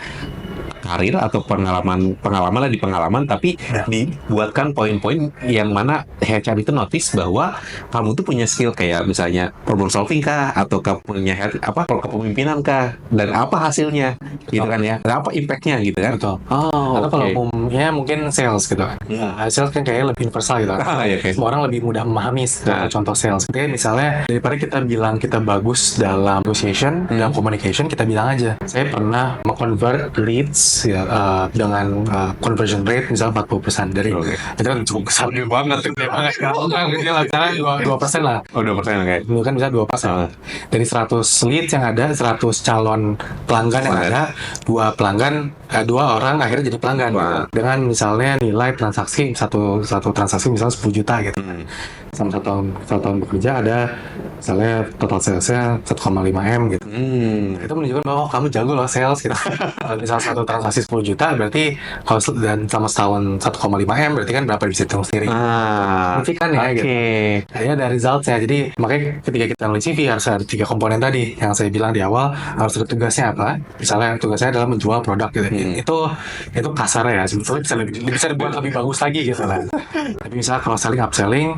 karir atau pengalaman lah di pengalaman, tapi dibuatkan poin-poin yang mana HR itu notice bahwa kamu tuh punya skill kayak misalnya problem solving kah, atau punya kepemimpinan kah, dan apa hasilnya, gitu kan ya, dan apa impactnya gitu kan. Betul. Oh, Atau kalau oke. umumnya mungkin sales gitu kan. Sales kan kayaknya lebih universal gitu. Iya, oke. Semua orang lebih mudah memahami contoh sales. Jadi misalnya daripada kita bilang kita bagus dalam negotiation, dalam communication, kita bilang aja saya pernah meng-convert leads ya, dengan conversion rate misalnya 40% dari itu kan cukup besar banget, gede banget. Kalau kecil lah, misalnya 2% lah. Oh, 2% oke. Dulu kan bisa 2%. Dari 100 leads yang ada, 100 calon pelanggan yang ada, dua orang akhirnya jadi pelanggan. Dengan misalnya nilai transaksi satu transaksi misalnya 10 juta gitu. Sama satu tahun bekerja ada misalnya total salesnya 1,5 M gitu. Itu menunjukkan bahwa kamu jago loh sales gitu. Kalau misalnya satu transaksi 10 juta berarti kalau dan sama setahun 1,5 M berarti kan berapa bisa hitung sendiri. Signifikan ya gitu. Kayaknya ada resultnya. Jadi makanya ketika kita nulis CV harus ada 3 komponen tadi yang saya bilang di awal. Harus ada tugasnya apa. Misalnya tugasnya adalah menjual produk gitu. Itu kasar ya. Sebetulnya bisa dibuat lebih bagus lagi gitu lah. Tapi misalnya kalau selling upselling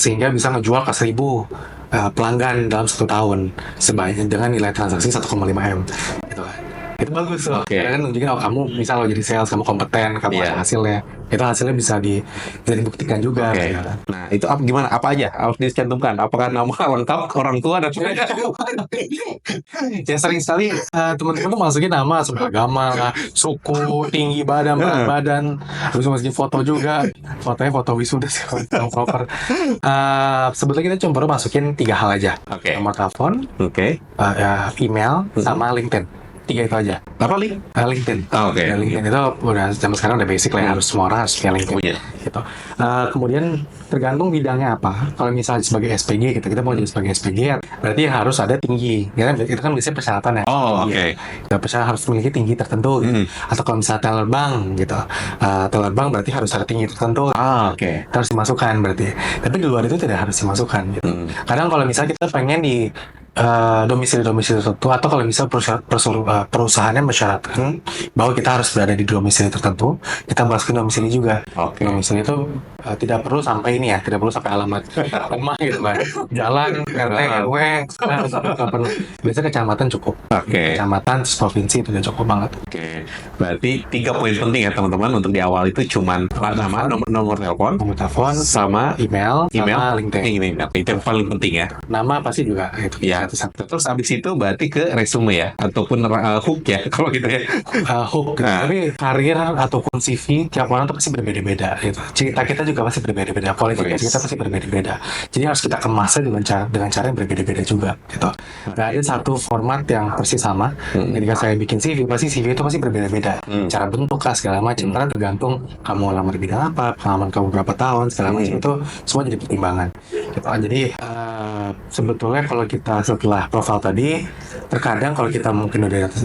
sehingga bisa ngejual ke 1.000 pelanggan dalam 1 tahun sebanyak dengan nilai transaksi 1,5 M gitu kan. Itu bagus loh. Karena kan nunjukin kamu misal lo jadi sales, kamu kompeten, kamu ada hasilnya. Itu hasilnya bisa dibuktikan juga. Nah, itu gimana? Apa aja harus dicantumkan? Apakah nama lengkap, orang tua, dan sebagainya? Ya sering sekali teman-teman tuh masukin nama, agama lah, suku, tinggi badan, berat badan, terus masukin foto juga. Fotonya foto wisuda sih, yang proper. Sebetulnya kita cuma perlu masukin 3 hal aja. Nomor telepon, email, sama LinkedIn. 3 itu aja. Apa link? LinkedIn. LinkedIn itu udah zaman sekarang udah basic lah ya, harus semua orang harus punya LinkedIn. Gitu. Kemudian tergantung bidangnya apa. Kalau misalnya sebagai SPG kita mau jadi sebagai SPG berarti harus ada tinggi. Ya, itu kan biasanya persyaratan ya. Persyaratan harus memiliki tinggi tertentu. Gitu. Atau kalau misalnya teller bank gitu. Teller bank berarti harus ada tinggi tertentu. Itu harus dimasukkan berarti. Tapi di luar itu tidak harus dimasukkan gitu. Kadang kalau misalnya kita pengen di domisili tertentu, atau kalau misalnya perusahaannya mensyaratkan bahwa kita harus berada di domisili tertentu, kita masukin domisili juga. Domisili itu tidak perlu sampai ini ya, tidak perlu sampai alamat rumah gitu kan, jalan, RT, RW, biasanya kecamatan cukup. Kecamatan, provinsi itu udah cukup banget. Berarti 3 poin penting ya teman-teman untuk di awal itu cuman nama, nomor telepon, sama email, sama LinkedIn. Itu yang paling penting ya. Nama pasti juga itu. Terus abis itu berarti ke resume ya, ataupun hook ya kalau gitu ya. Hook. Tapi karir ataupun CV tiap orang tuh pasti berbeda-beda gitu. Cerita kita juga pasti berbeda-beda, kualifikasi kita pasti berbeda-beda. Jadi harus kita kemasnya dengan cara yang berbeda-beda juga gitu. Gak ada satu format yang persis sama. Ketika saya bikin CV, pasti CV itu pasti berbeda-beda. Cara bentuk lah segala macam, karena tergantung kamu lamar di bidang apa, pengalaman kamu berapa tahun, segala macam itu semua jadi pertimbangan. Gitu. Jadi sebetulnya kalau kita setelah profil tadi, terkadang kalau kita mungkin udah di atas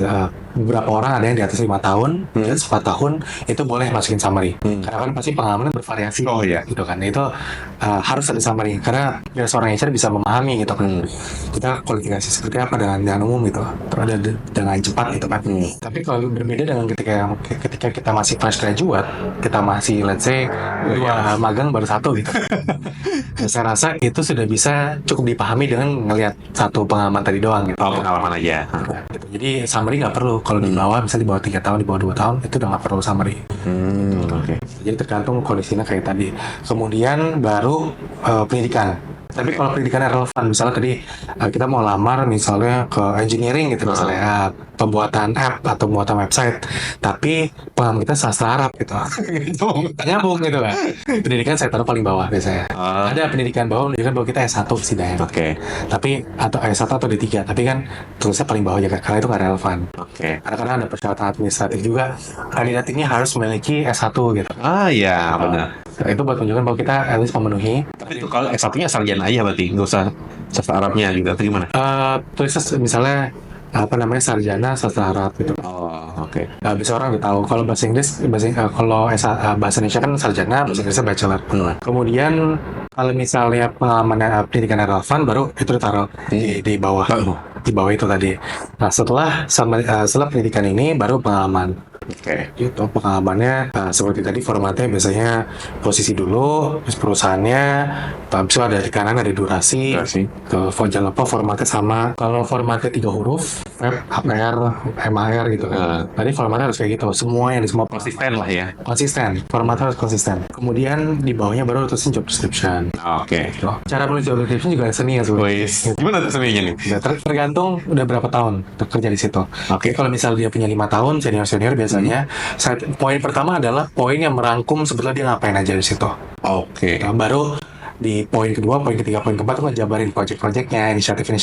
beberapa orang ada yang di atas 5 tahun, 4 tahun, itu boleh masukin summary. Karena kan pasti pengalaman bervariasi. Gitu kan. Itu harus ada summary karena biar seorang HR bisa memahami gitu kan. Kita kualifikasi seperti apa dengan umum gitu. Terus ada dengan cepat gitu kan. Tapi kalau berbeda dengan ketika kita masih fresh graduate, kita masih let's say 2 magang baru 1 gitu. Saya rasa itu sudah bisa cukup dipahami dengan ngelihat 1 pengalaman tadi doang gitu. Pengalaman aja. Gitu. Jadi summary nggak perlu. Kalau di bawah, misalnya di bawah 3 tahun, di bawah 2 tahun, itu udah nggak perlu summary. Jadi tergantung kondisinya kayak tadi. Kemudian baru pendidikan. Tapi kalau pendidikannya relevan, misalnya tadi kita mau lamar misalnya ke engineering gitu, misalnya pembuatan app atau pembuatan website, tapi pengalaman kita sastra Arab gitu, nyambung gitu kan. Pendidikan saya taruh paling bawah biasanya. Ada pendidikan bawah menunjukkan bahwa kita S1 setidaknya. Tapi atau S1 atau D3, tapi kan tulisnya paling bawah aja karena itu nggak relevan. Karena ada persyaratan administratif juga, kandidat ini harus memiliki S1 gitu. Benar. Itu buat menunjukkan bahwa kita at least memenuhi. Tapi itu kalau S1-nya sarjana aja berarti, nggak usah sastra Arabnya gitu, atau gimana? Tulisnya misalnya sarjana sastra Arab gitu. Bisa orang udah tahu. Kalau bahasa Inggris, kalau bahasa Indonesia kan sarjana, bahasa Inggrisnya bachelor. Kemudian kalau misalnya pengalaman pendidikan relevan, baru itu ditaruh di bawah. Di bawah itu tadi. Nah setelah pendidikan ini baru pengalaman. Oke. Gitu pengalamannya. Seperti tadi formatnya biasanya posisi dulu, terus perusahaannya, habis itu ada di kanan ada durasi. Jangan lupa formatnya sama. Kalau formatnya 3 huruf, web, HPR, MAR gitu kan. Tadi formatnya harus kayak gitu. Semua yang di semua Konsisten lah ya. konsisten. Formatnya harus konsisten. Kemudian di bawahnya baru tulisin job description. Oke. Gitu. Cara menulis job description juga ada seni ya sebenarnya. Gimana tuh seninya nih? Ya, tergantung udah berapa tahun kerja di situ. Oke, kalau misal dia punya 5 tahun senior biasanya, poin pertama adalah poin yang merangkum sebetulnya dia ngapain aja di situ. Oke. Nah, baru di poin kedua, poin ketiga, poin keempat tuh ngejabarin project-projectnya, inisiatifnya,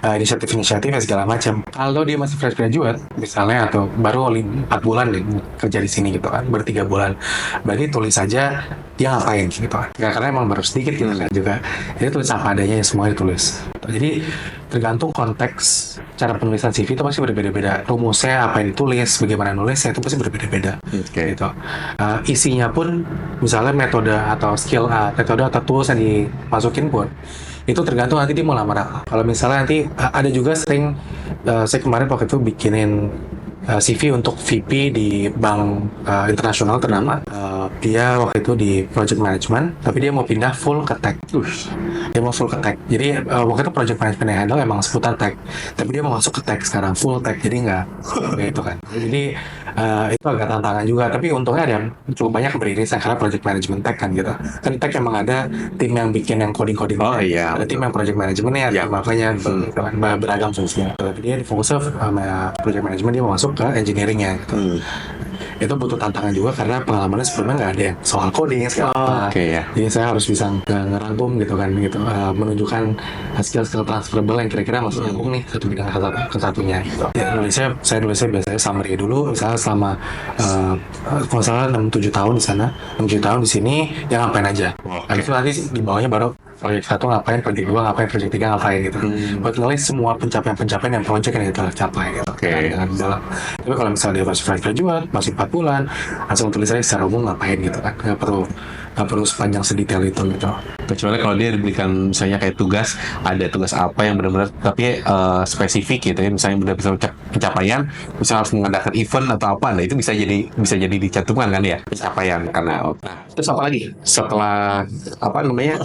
inisiatifnya segala macam. Kalau dia masih fresh graduate, misalnya atau baru 4 bulan deh kerja di sini gitu kan, baru 3 bulan, berarti tulis saja dia ngapain gitu kan. Karena emang baru sedikit gitu kan juga. Jadi tulis apa adanya, semuanya ditulis. Jadi tergantung konteks cara penulisan CV itu pasti berbeda-beda. Rumusnya apa yang ditulis, bagaimana nulisnya itu pasti berbeda-beda. Gitu. Isinya pun misalnya metode atau skill metode atau tools yang dimasukin pun itu tergantung nanti dia mau lamar apa. Kalau misalnya nanti ada juga sering saya kemarin waktu itu bikinin CV untuk VP di bank internasional ternama. Dia waktu itu di project management, tapi dia mau pindah full ke tech. Dia mau full ke tech. Jadi waktu itu project management yang handle emang seputar tech, tapi dia mau masuk ke tech sekarang full tech. Jadi nggak gitu kan. Jadi itu agak tantangan juga. Tapi untungnya ada cukup banyak beririsan karena project management tech kan gitu. Kan tech emang ada tim yang bikin yang coding. Oh iya. Ada tim yang project managementnya, Ya. makanya beragam fungsinya. Tapi dia fokusnya sama project management, dia mau masuk ke engineeringnya gitu. Itu butuh tantangan juga karena pengalamannya sebelumnya nggak ada yang soal coding segala apa. Ya. Jadi saya harus bisa ngerangkum gitu kan gitu, menunjukkan skill transferable yang kira-kira masih nyambung nih satu bidang ke satunya gitu. Ya, saya nulisnya biasanya summary dulu, misalnya selama kalau salah 6-7 tahun di sana, 6-7 tahun di sini, ya ngapain aja. Habis itu nanti di bawahnya baru proyek 1 ngapain, proyek 2 ngapain, proyek 3 ngapain gitu. Buat nulis semua pencapaian yang proyek yang kita capai gitu. Dengan dalam. Tapi kalau misalnya dia masih fresh graduate, masih 4 bulan, langsung tulis aja secara umum ngapain gitu kan. Nggak perlu sepanjang sedetail itu gitu. Kecuali kalau dia diberikan misalnya kayak tugas, ada tugas apa yang benar-benar tapi spesifik gitu ya, misalnya benar bisa pencapaian, misalnya harus mengadakan event atau apa, nah itu bisa jadi dicantumkan kan ya pencapaian karena. Nah, terus apa lagi setelah apa namanya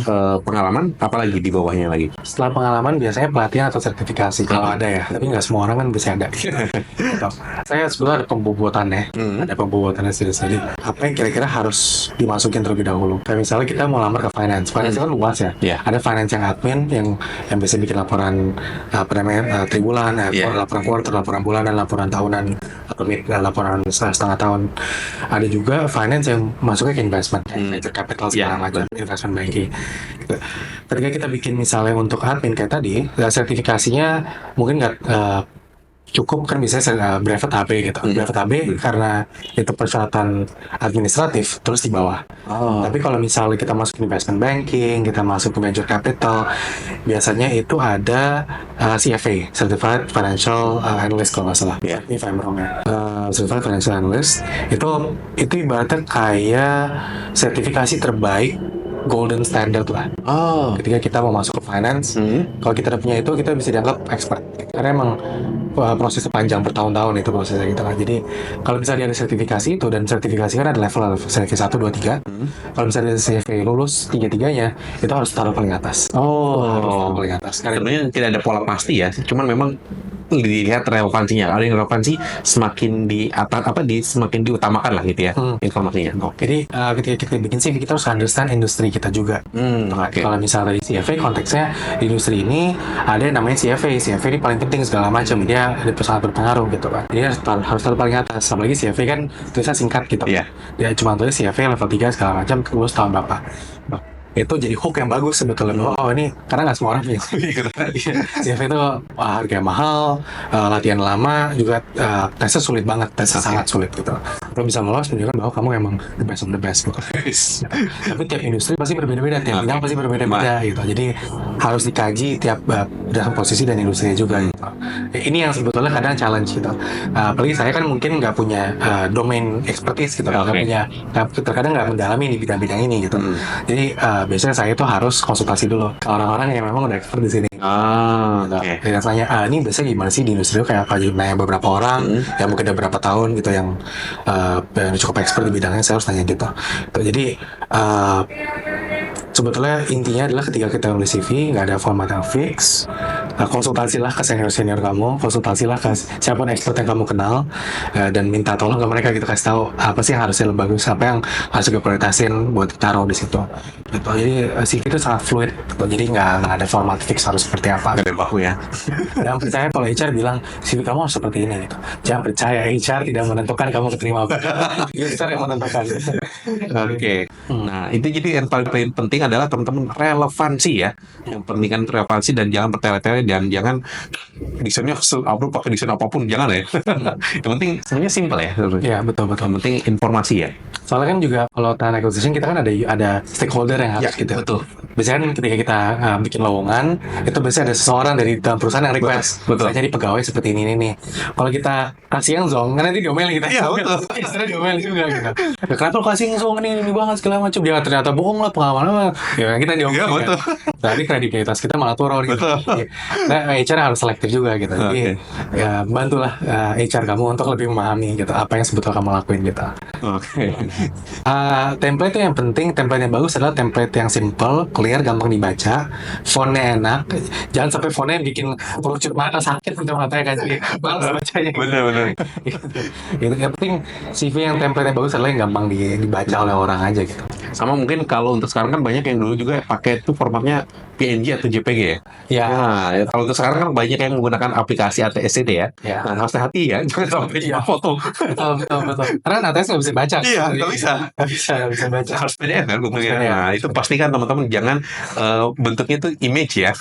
pengalaman, apa lagi di bawahnya lagi? Setelah pengalaman biasanya pelatihan atau sertifikasi kalau ada ya, tapi nggak semua orang kan bisa ada. Gitu. Saya sebetulnya ada pembobotannya, ada pembobotannya sendiri. Apa yang kira-kira harus dimasukin terlebih dahulu? Kayak misalnya kita mau lamar ke finance kan luas ya. Ada finance yang admin yang bisa bikin laporan tribulan, laporan quarter, laporan bulanan, laporan tahunan, atau laporan setengah tahun. Ada juga finance yang masuknya ke investment, venture capital segala macam, investment banking. Ketika kita bikin misalnya untuk admin kayak tadi, sertifikasinya mungkin nggak cukup kan, bisa brevet AB gitu. Brevet AB karena itu persyaratan administratif terus di bawah. Tapi kalau misalnya kita masuk ke investment banking, kita masuk ke venture capital, biasanya itu ada CFA, Certified Financial Analyst kalau nggak salah. If I'm wrong ya. Certified Financial Analyst itu ibaratnya kayak sertifikasi terbaik, golden standard lah. Ketika kita mau masuk ke finance, kalau kita udah punya itu, kita bisa dianggap expert. Karena emang prosesnya panjang, bertahun-tahun itu prosesnya gitu kan. Jadi kalau misalnya ada sertifikasi itu, dan sertifikasi kan ada level CFA 1, 2, 3. Kalau misalnya CFA lulus 3-3-nya, itu harus taruh paling atas. Harus taruh paling atas. Sebenarnya tidak ada pola pasti ya, cuman memang dilihat relevansinya. Ada yang relevansi semakin semakin diutamakan lah gitu ya informasinya. Jadi ketika kita bikin CV, kita harus understand industri kita juga. Kalau misalnya di CFA konteksnya di industri ini ada yang namanya CFA ini paling penting segala macam, dia sangat berpengaruh gitu kan. Jadi harus taruh paling atas. Apalagi CFA kan tulisnya singkat gitu. Dia cuma tulis CFA level 3 segala macam, lulus tahun berapa. Itu jadi hook yang bagus sebetulnya. Ini karena nggak semua orang punya CV itu harga mahal, latihan lama, juga tesnya sulit banget, sangat sulit gitu. Kalau bisa lolos menunjukkan bahwa kamu emang the best of the best gitu. Tapi tiap industri pasti berbeda-beda, tiap bidang pasti berbeda-beda gitu. Jadi harus dikaji tiap berdasarkan posisi dan industrinya juga gitu. Ini yang sebetulnya kadang challenge gitu. Apalagi saya kan mungkin nggak punya domain expertise gitu, nggak Oke. punya, terkadang nggak mendalami di bidang-bidang ini gitu. Jadi biasanya saya itu harus konsultasi dulu ke orang-orang yang memang udah expert di sini. Oke. Kita tanya, ini biasanya gimana sih di industri itu, kayak apa? Jadi nanya beberapa orang yang mungkin udah berapa tahun gitu yang cukup expert di bidangnya, saya harus tanya gitu. Jadi sebetulnya intinya adalah ketika kita nulis CV nggak ada format yang fix. Konsultasilah ke senior kamu, konsultasilah ke siapapun expert yang kamu kenal, dan minta tolong ke mereka gitu, kasih tahu apa sih yang harusnya lebih bagus, apa yang harus diprioritasin buat ditaruh di situ gitu. Jadi CV itu sangat fluid gitu. Jadi nggak ada format fix harus seperti apa. Gak ada baku ya. Jangan percaya kalau HR bilang CV kamu harus seperti ini gitu. Jangan percaya, HR tidak menentukan kamu keterima apa. User yang menentukan. Oke. Nah, itu jadi yang paling penting adalah teman-teman relevansi ya. Yang penting kan relevansi dan jangan bertele-tele dan jangan desainnya pakai desain apapun, jangan ya. Yang penting sebenarnya simpel ya. Iya, betul. Yang penting informasi ya. Soalnya kan juga kalau talent acquisition kita kan ada stakeholder yang harus gitu. Betul. Biasanya kan ketika kita bikin lowongan, itu biasanya ada seseorang dari dalam perusahaan yang request. Betul. Saya jadi pegawai seperti ini nih. Kalau kita kasih yang zong, kan nanti diomelin kita. Iya, betul. Istilahnya diomelin juga gitu. Ya, kenapa lo kasih yang zong ini banget segala macam? Dia ternyata bohong lah pengalaman. Ya kita diomelin. Iya, betul. Tadi kredibilitas kita malah turun gitu. Betul. Nah, HR harus selektif juga gitu. Jadi ya bantulah HR kamu untuk lebih memahami gitu apa yang sebetulnya kamu lakuin gitu. Oke. Template itu yang penting, template yang bagus adalah template yang simple, clear, gampang dibaca, fontnya enak. Jangan sampai fontnya bikin kerucut mata, sakit untuk matanya kan, jadi malas bacanya. Benar. Gitu. Yang penting CV yang template yang bagus adalah yang gampang dibaca oleh orang aja gitu. Sama mungkin kalau untuk sekarang kan banyak yang dulu juga pakai itu formatnya PNG atau JPG ya. Ya. Nah, kalau untuk sekarang kan banyak yang menggunakan aplikasi atau SCD ya. Ya. Nah, harus hati ya, jangan sampai foto. Betul. Karena ATS nggak bisa baca. Iya, nggak bisa. Nggak bisa baca. Harus PDF kan bentuknya. PDF. Nah, itu pastikan teman-teman jangan bentuknya itu image ya.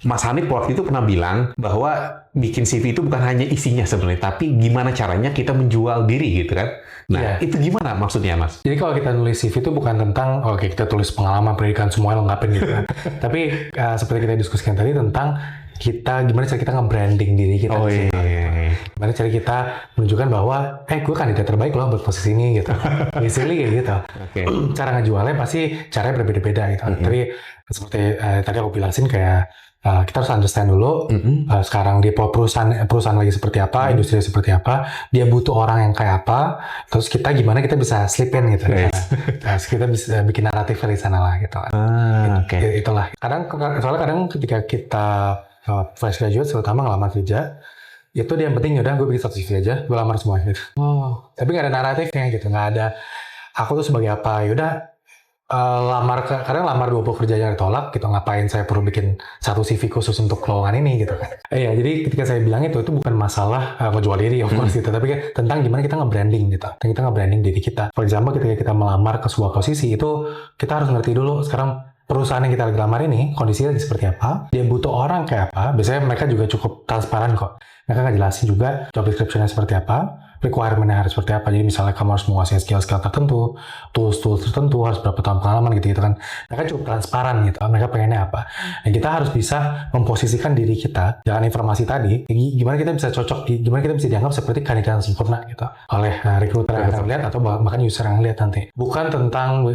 Mas Hanif waktu itu pernah bilang bahwa bikin CV itu bukan hanya isinya sebenarnya, tapi gimana caranya kita menjual diri gitu kan. Nah, itu gimana maksudnya, Mas? Jadi kalau kita nulis CV itu bukan tentang oke kita tulis pengalaman, pendidikan semuanya lengkapin gitu kan. Tapi seperti kita diskusikan tadi tentang gimana cara kita nge-branding diri kita. Oh iya. Gimana cara kita menunjukkan bahwa gue kandidat terbaik loh buat posisi ini gitu. Basically kayak gitu. Oke. Cara ngejualnya pasti caranya berbeda-beda gitu. Tapi seperti tadi aku jelasin kayak kita harus understand dulu sekarang di perusahaan lagi seperti apa, industri seperti apa, dia butuh orang yang kayak apa, terus gimana kita bisa slip in gitu. Nah, kita bisa bikin naratif dari sana lah gitu. Oke. Itulah. Soalnya kadang ketika kita fresh graduate, terutama ngelamar kerja, itu dia yang penting udah gue bikin satu CV aja, gue lamar semua gitu. Tapi nggak ada naratifnya gitu, nggak ada aku tuh sebagai apa, yaudah. Kadang lamar 20 kerja yang ditolak gitu, ngapain saya perlu bikin satu CV khusus untuk lowongan ini gitu kan. Jadi ketika saya bilang itu bukan masalah ngejual diri of course gitu, tapi tentang gimana kita nge-branding gitu. Dan kita nge-branding diri kita. For example ketika kita melamar ke sebuah posisi itu kita harus ngerti dulu sekarang perusahaan yang kita lagi lamar ini kondisinya lagi seperti apa, dia butuh orang kayak apa. Biasanya mereka juga cukup transparan kok. Mereka ngejelasin juga job description-nya seperti apa, requirement-nya harus seperti apa. Jadi misalnya kamu harus menguasai skill-skill tertentu, tools-tools tertentu, harus berapa tahun pengalaman gitu kan. Mereka cukup transparan gitu, mereka pengennya apa. Dan kita harus bisa memposisikan diri kita dengan informasi tadi, gimana kita bisa cocok, gimana kita bisa dianggap seperti kandidat yang sempurna gitu oleh recruiter yang akan lihat atau bahkan user yang lihat nanti. Bukan tentang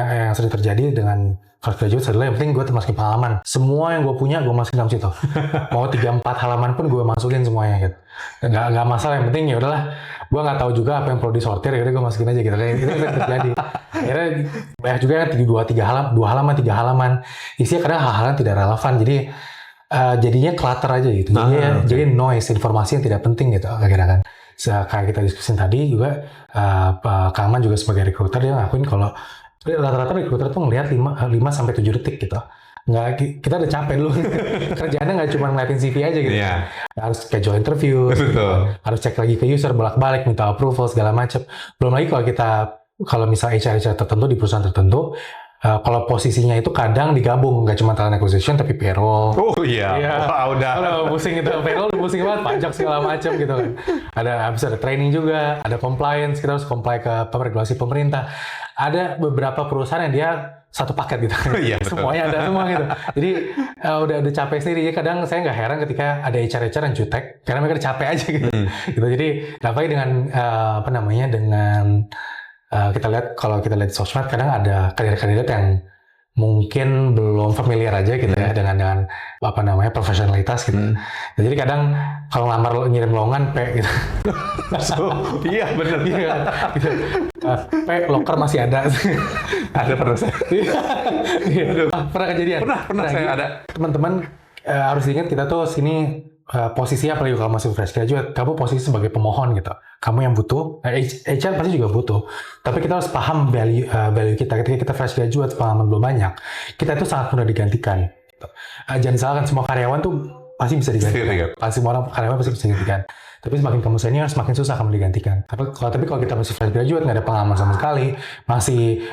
yang sering terjadi dengan fresh graduate adalah yang penting gue termasukin pengalaman. Semua yang gue punya gue masukin dalam situ. Mau 3-4 halaman pun gue masukin semuanya gitu. Nggak masalah, yang penting ya udahlah. Gue nggak tahu juga apa yang perlu disortir, ya udah gue masukin aja gitu. Itu yang terjadi. Akhirnya banyak juga kan 2 halaman. Isinya kadang hal-hal yang tidak relevan. Jadi jadinya clutter aja gitu. Jadi noise, informasi yang tidak penting gitu. Akhirnya kan. Kayak kita diskusin tadi juga, Kang Man juga sebagai recruiter dia ngakuin kalau rata-rata recruiter tuh ngelihat 5-7 detik gitu. Nggak, kita udah capek dulu. Kerjaannya nggak cuma ngeliatin CV aja gitu. Yeah. Harus schedule interview, harus cek lagi ke user, bolak-balik, minta approval, segala macam. Belum lagi kalau misal HR tertentu di perusahaan tertentu, kalau posisinya itu kadang digabung, nggak cuma talent acquisition tapi payroll. Oh iya. Wah, udah pusing itu, payroll udah pusing banget, pajak segala macam gitu kan. Habis ada training juga, ada compliance, kita harus comply ke regulasi pemerintah. Ada beberapa perusahaan yang dia satu paket gitu. Iya, betul. Semuanya ada semua gitu. Jadi udah capek sendiri. Jadi kadang saya nggak heran ketika ada HR yang jutek karena mereka udah capek aja gitu. Gitu. Jadi apalagi dengan dengan kita lihat kalau kita lihat di sosmed kadang ada kandidat-kandidat yang mungkin belum familiar aja gitu ya dengan profesionalitas gitu. Jadi kadang kalau ngelamar ngirim lowongan gitu. Iya benar. Iya, gitu. Loker masih ada. Ada pernah saya. Pernah kejadian. Pernah saya ada. Teman-teman harus diingat kita tuh sini posisinya apalagi kalau masih fresh graduate, kamu posisi sebagai pemohon gitu. Kamu yang butuh, HR pasti juga butuh. Tapi kita harus paham value kita. Ketika kita fresh graduate, pengalaman belum banyak, kita itu sangat mudah digantikan. Gitu. Jangan salahkan semua karyawan tuh pasti bisa digantikan. Pasti semua orang karyawan pasti bisa digantikan. Tapi semakin kamu senior, semakin susah kamu digantikan. Tapi kalau kita masih fresh graduate, nggak ada pengalaman sama sekali, masih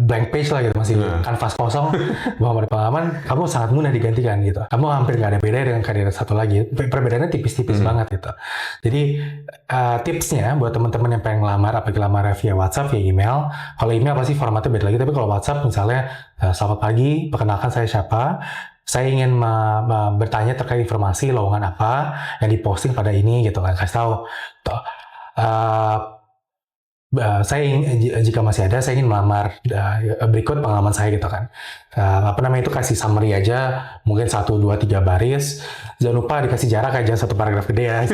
blank page lah gitu, masih kanvas kosong, belum ada pengalaman, kamu sangat mudah digantikan gitu. Kamu hampir nggak ada beda dengan kandidat satu lagi. Perbedaannya tipis-tipis banget gitu. Jadi tipsnya buat teman-teman yang pengen ngelamar, apalagi lamar via WhatsApp, via email. Kalau email pasti formatnya beda lagi. Tapi kalau WhatsApp misalnya, selamat pagi, perkenalkan saya siapa. Saya ingin bertanya terkait informasi lowongan apa yang diposting pada ini gitu kan, kasih tahu. Jika masih ada, saya ingin melamar, berikut pengalaman saya gitu kan. Itu kasih summary aja, mungkin 1, 2, 3 baris. Jangan lupa dikasih jarak aja, satu paragraf gede ya.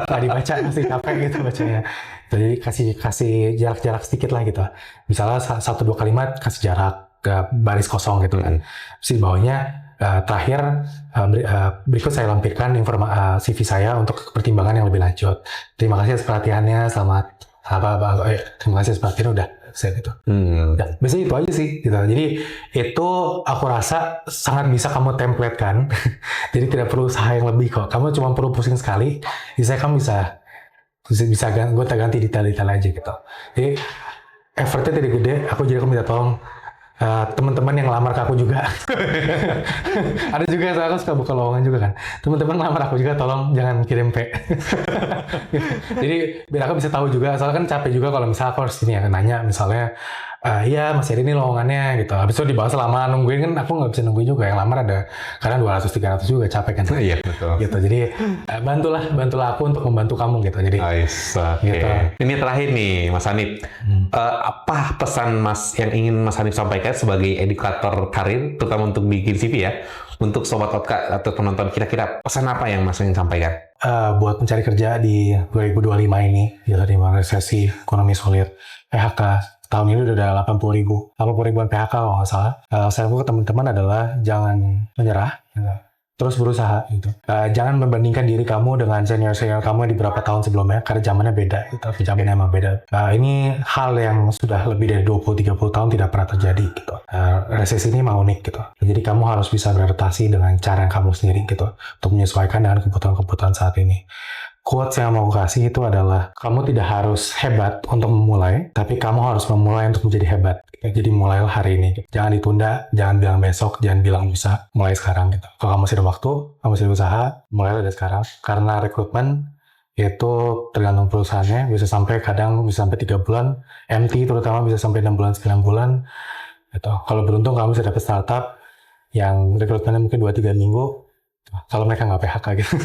Nggak dibaca, pasti capek gitu bacanya. Jadi kasih jarak-jarak sedikit lah gitu. Misalnya 1-2 kalimat kasih jarak ke baris kosong gitu kan. Terus di bawahnya terakhir berikut saya lampirkan CV saya untuk pertimbangan yang lebih lanjut. Terima kasih atas perhatiannya, terima kasih atas perhatiannya, udah saya gitu. Ya, biasanya itu aja sih gitu. Jadi itu aku rasa sangat bisa kamu template-kan. Jadi tidak perlu usaha yang lebih kok. Kamu cuma perlu pusing sekali, kamu bisa gue ganti detail-detail aja gitu. Jadi effortnya tidak gede. Aku minta tolong teman-teman yang lamar ke aku juga. Ada juga yang aku suka buka lowongan juga kan. Teman-teman lamar aku juga, tolong jangan kirim P. Jadi biar aku bisa tahu juga. Soalnya kan capek juga kalau misalnya aku harus nanya misalnya, iya masih ada nih lowongannya gitu. Habis itu dibahas lama nungguin, kan aku nggak bisa nungguin juga. Yang lamar ada kadang 200-300 juga, capek kan. Iya betul. Gitu. Jadi bantulah aku untuk membantu kamu gitu. Jadi gitu. Ini terakhir nih Mas Hanif. Apa pesan Mas yang ingin Mas Hanif sampaikan sebagai edukator karir, terutama untuk bikin CV ya, untuk Sobat Otka atau penonton, kira-kira pesan apa yang Mas ingin sampaikan? Buat mencari kerja di 2025 ini, gitu, di mana resesi ekonomi sulit, PHK, tahun ini udah ada 80 ribuan PHK kalau nggak salah. Saya ke teman-teman adalah jangan menyerah, gitu. Terus berusaha gitu. Jangan membandingkan diri kamu dengan senior-senior kamu di beberapa tahun sebelumnya, karena zamannya beda gitu. Zamannya emang beda. Ini hal yang sudah lebih dari 20-30 tahun tidak pernah terjadi gitu. Resesi ini memang unik gitu. Jadi kamu harus bisa beradaptasi dengan cara yang kamu sendiri gitu, untuk menyesuaikan dengan kebutuhan-kebutuhan saat ini. Quotes yang mau kasih itu adalah, kamu tidak harus hebat untuk memulai, tapi kamu harus memulai untuk menjadi hebat. Jadi mulailah hari ini. Jangan ditunda, jangan bilang besok, jangan bilang bisa. Mulai sekarang gitu. Kalau kamu masih ada waktu, kamu masih ada usaha, mulailah dari sekarang. Karena rekrutmen itu tergantung perusahaannya, bisa sampai 3 bulan, MT terutama bisa sampai 6 bulan, 9 bulan. Gitu. Kalau beruntung kamu bisa dapat startup yang rekrutmennya mungkin 2-3 minggu, kalau mereka nggak PHK gitu.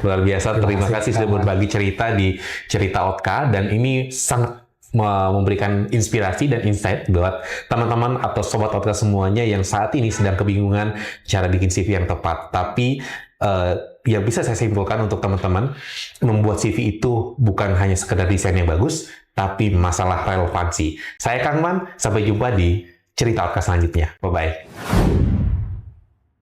Luar biasa, terima kasih sudah berbagi cerita di Cerita Otka, dan ini sangat memberikan inspirasi dan insight buat teman-teman atau Sobat Otka semuanya yang saat ini sedang kebingungan cara bikin CV yang tepat. Tapi yang bisa saya simpulkan untuk teman-teman, membuat CV itu bukan hanya sekedar desain yang bagus, tapi masalah relevansi. Saya Kang Man, sampai jumpa di Cerita Otka selanjutnya. Bye-bye.